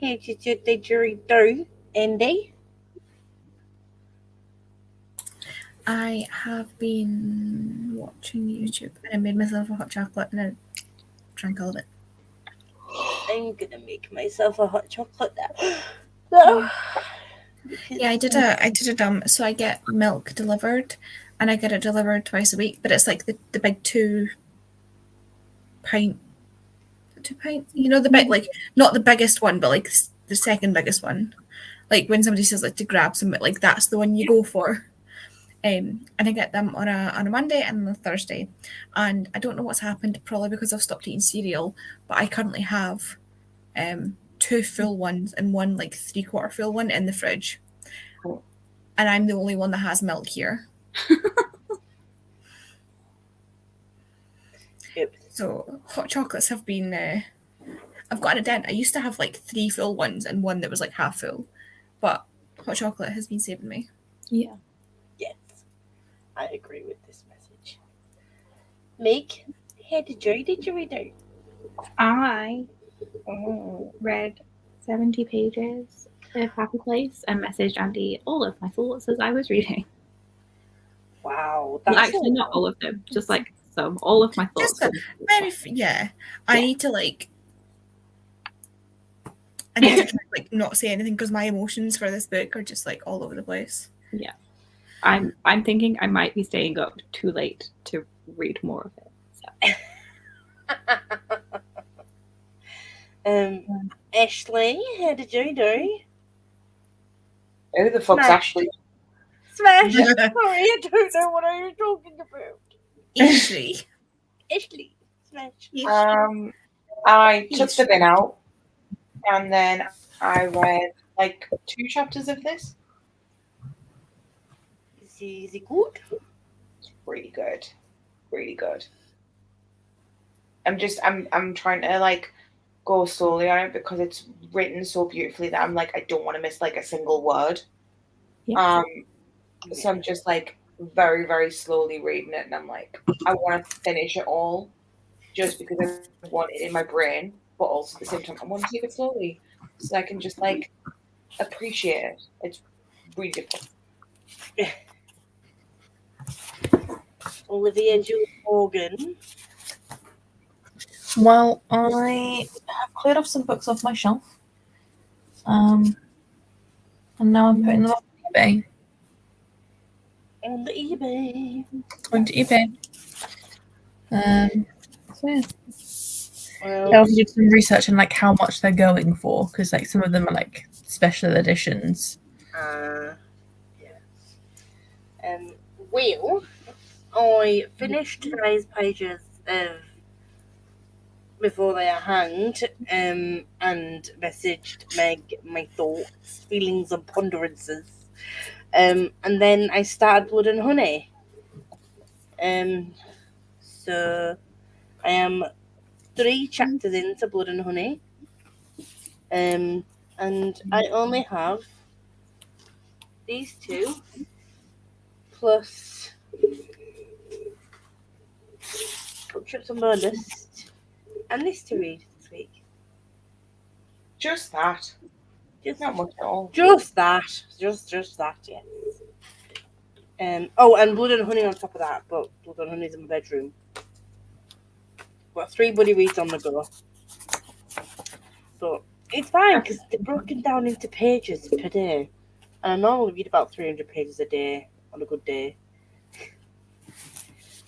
How did your jury do, Andy? I have been watching YouTube and I made myself a hot chocolate and I drank all of it. I'm gonna make myself a hot chocolate now. No. Yeah, I did a so I get milk delivered and I get it delivered twice a week, but it's like the big 2 pint, you know, the big, like not the biggest one, but like the second biggest one. Like when somebody says like to grab some, like that's the one you go for. And I get them on a Monday and a Thursday, and I don't know what's happened, probably because I've stopped eating cereal, but I currently have 2 full ones and 1 like 3/4 full one in the fridge, and I'm the only one that has milk here. Yep. So hot chocolates have been I've gotten a dent. I used to have like 3 full ones and 1 that was like half full, but hot chocolate has been saving me. Yeah. Yes, I agree with this message. Meg, how did you read it? I read 70 pages of Happy Place and messaged Andy all of my thoughts as I was reading. Wow, Well, that's actually, not all of them, just like some. All of my thoughts. Just I need to like. I need to try, like not say anything because my emotions for this book are just like all over the place. Yeah, I'm thinking I might be staying up too late to read more of it. So. Ashley, how did you do? Who the fuck's Smash. Ashley? Smash! Sorry, I don't know what I was talking about. Ashley. Ashley, Smash. I took the bin out, and then I read like 2 chapters of this. Is it good? It's really good, really good. I'm trying to like go slowly on it because it's written so beautifully that I'm like I don't want to miss like a single word. Yeah. So I'm just like very, very slowly reading it, and I'm like, I want to finish it all just because I want it in my brain, but also at the same time, I want to take it slowly so I can just like appreciate it. It's really difficult. Olivia Jules Morgan. Well, I have cleared off some books off my shelf. And now I'm putting them up on eBay. On the eBay. Going to eBay. So yeah. Well, I also did some research on like how much they're going for, because like some of them are like special editions. yeah. Well, I finished today's pages of Before They Are Hanged, and messaged Meg my thoughts, feelings, and ponderances. And then I started Blood and Honey. So I am 3 chapters into Blood and Honey. And I only have these 2 plus Bookshops on my list and this to read this week. Just that. Just Not much at all. Just that. Just that, yes. Oh, and Blood and Honey on top of that, but Blood and Honey's in my bedroom. Got 3 buddy reads on the go. But it's fine because they're broken down into pages per day. And I normally read about 300 pages a day on a good day.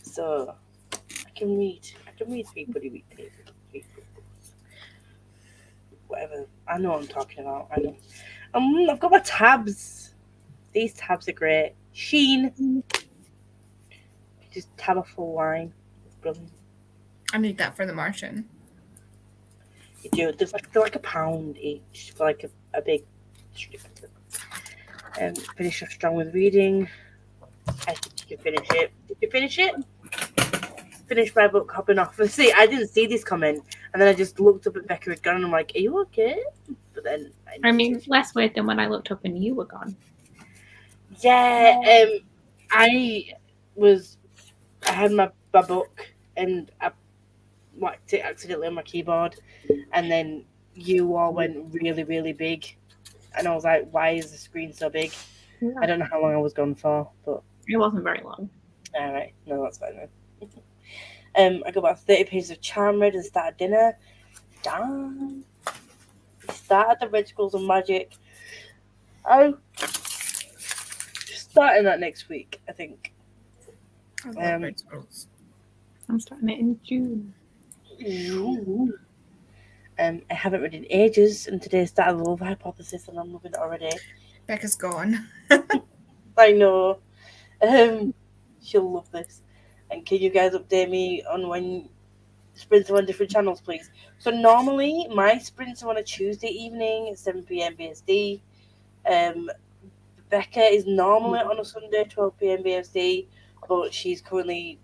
So I can read 3 buddy read pages. Whatever. I know what I'm talking about. I know. I've got my tabs. These tabs are great. Sheen. Just tab a full line. It's brilliant. I need that for The Martian. You do. They're like £1 each for like a big strip of them. Finish off strong with reading. I think you can finish it. Did you finish it? Finish my book hopping off. See, I didn't see this coming, and then I just looked up at Becca had gone, and I'm like, "Are you okay?" But then I mean, less weird than when I looked up and you were gone. Yeah, I had my book, and whacked it accidentally on my keyboard, and then you all went really, really big, and I was like, "Why is the screen so big?" Yeah. I don't know how long I was gone for, but It wasn't very long. all right, no, that's fine then. I got about 30 pages of charm read and started dinner. Damn. We started the Red Scrolls of Magic. I'm starting that next week, I think. I love Red Scrolls. I'm starting it in June. I haven't read in ages, and today started the Love Hypothesis, and I'm loving it already. Becca's gone. I know. She'll love this. And can you guys update me on when sprints are on different channels, please? So normally my sprints are on a Tuesday evening at 7 p.m. BSD. Becca is normally on a Sunday 12 p.m. BSD, but she's currently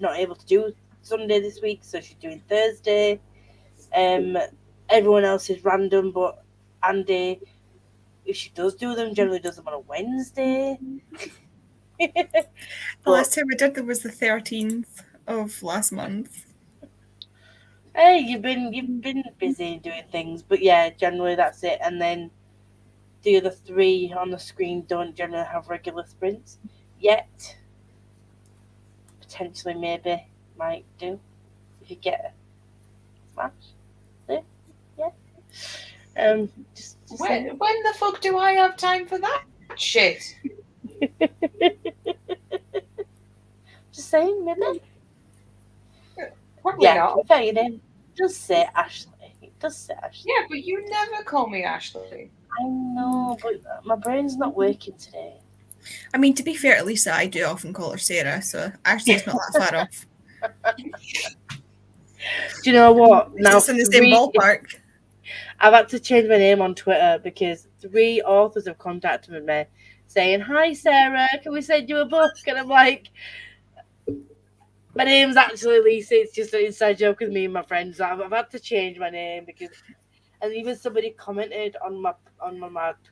not able to do Sunday this week, so she's doing Thursday. Everyone else is random, but Andy, if she does do them, generally does them on a Wednesday. The last time I did them was the 13th of last month. Hey, you've been busy doing things, but yeah, generally that's it. And then the other three on the screen don't generally have regular sprints yet. Potentially, maybe might do if you get a smash. There, yeah. Just When the fuck do I have time for that shit? just saying, maybe. Probably Yeah, not. fair you name. Just say Ashley. Just say Ashley. Yeah, but you never call me Ashley. I know, but my brain's not working today. I mean, to be fair to Lisa, I do often call her Sarah, so actually it's not that far off. Do you know what? Now It's in the same ballpark. I've had to change my name on Twitter because 3 authors have contacted me saying, "Hi Sarah, can we send you a book?" And I'm like, my name's actually Lisa. It's just an inside joke with me and my friends. I've had to change my name because, and even somebody commented on my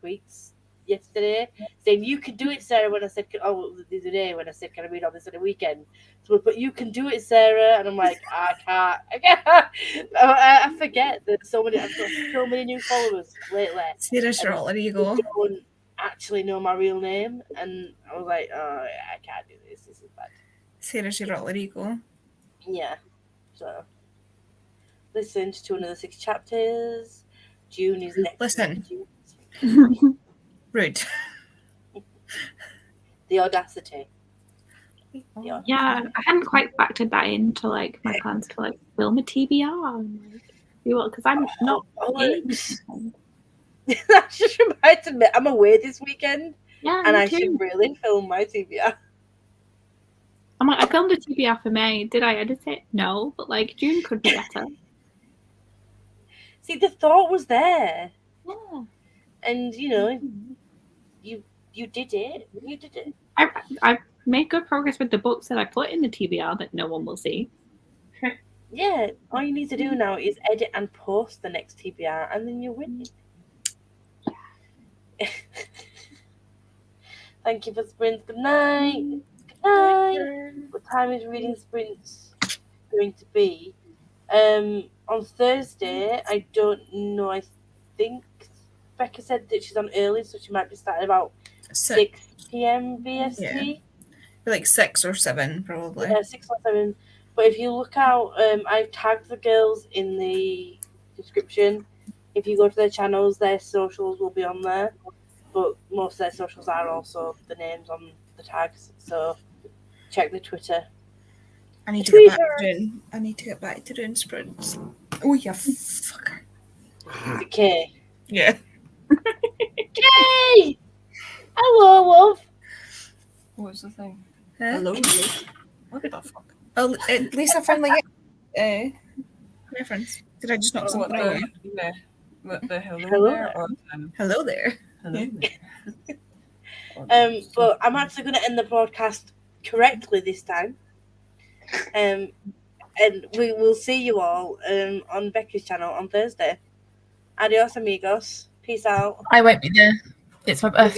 tweets yesterday saying, "You can do it, Sarah." When I said, the other day when I said, "Can I read all this at a weekend?" So, but you can do it, Sarah, and I'm like, I can't. I forget that I've got so many new followers lately. Sarah Charlotte, there you go. They don't actually know my real name, and I was like, oh, I can't do this. This is bad. Sarah Charlotte, there you go. Yeah. So, listened to another 6 chapters. June is next. Listen. Rude. The audacity. Yeah, I hadn't quite factored that into like my plans to like film a TBR. Because I'm not. That just reminds me, I'm away this weekend, Yeah, and me I too. should really film my TBR. I'm like, I filmed a TBR for May. Did I edit it? No, but like June could be better. See, the thought was there, Yeah. and you know, you did it. You did it. I made good progress with the books that I put in the TBR that no one will see. Yeah, all you need to do now is edit and post the next TBR, and then you're winning. Thank you for sprints. Good night. Good night. What time is reading sprints going to be? On Thursday, I don't know. I think Becca said that she's on early, so she might be starting about 6 p.m. BST. Yeah. Like 6 or 7, probably. Yeah, 6 or 7. But if you look out, I've tagged the girls in the description. If you go to their channels, their socials will be on there. But most of their socials are also the names on the tags. So check the Twitter. I need to get back to doing sprints. Oh, you fucker. The K. Yeah. K! Hello, love. What's the thing? Huh? Hello? What the fuck? Oh, at least I finally get reference. Did I just knock something over? The hello, Hello there? there. Or, Hello there. hello Yeah. But I'm actually going to end the broadcast correctly this time. And we will see you all on Becca's channel on Thursday. Adios, amigos. Peace out. I won't be there. It's my birthday.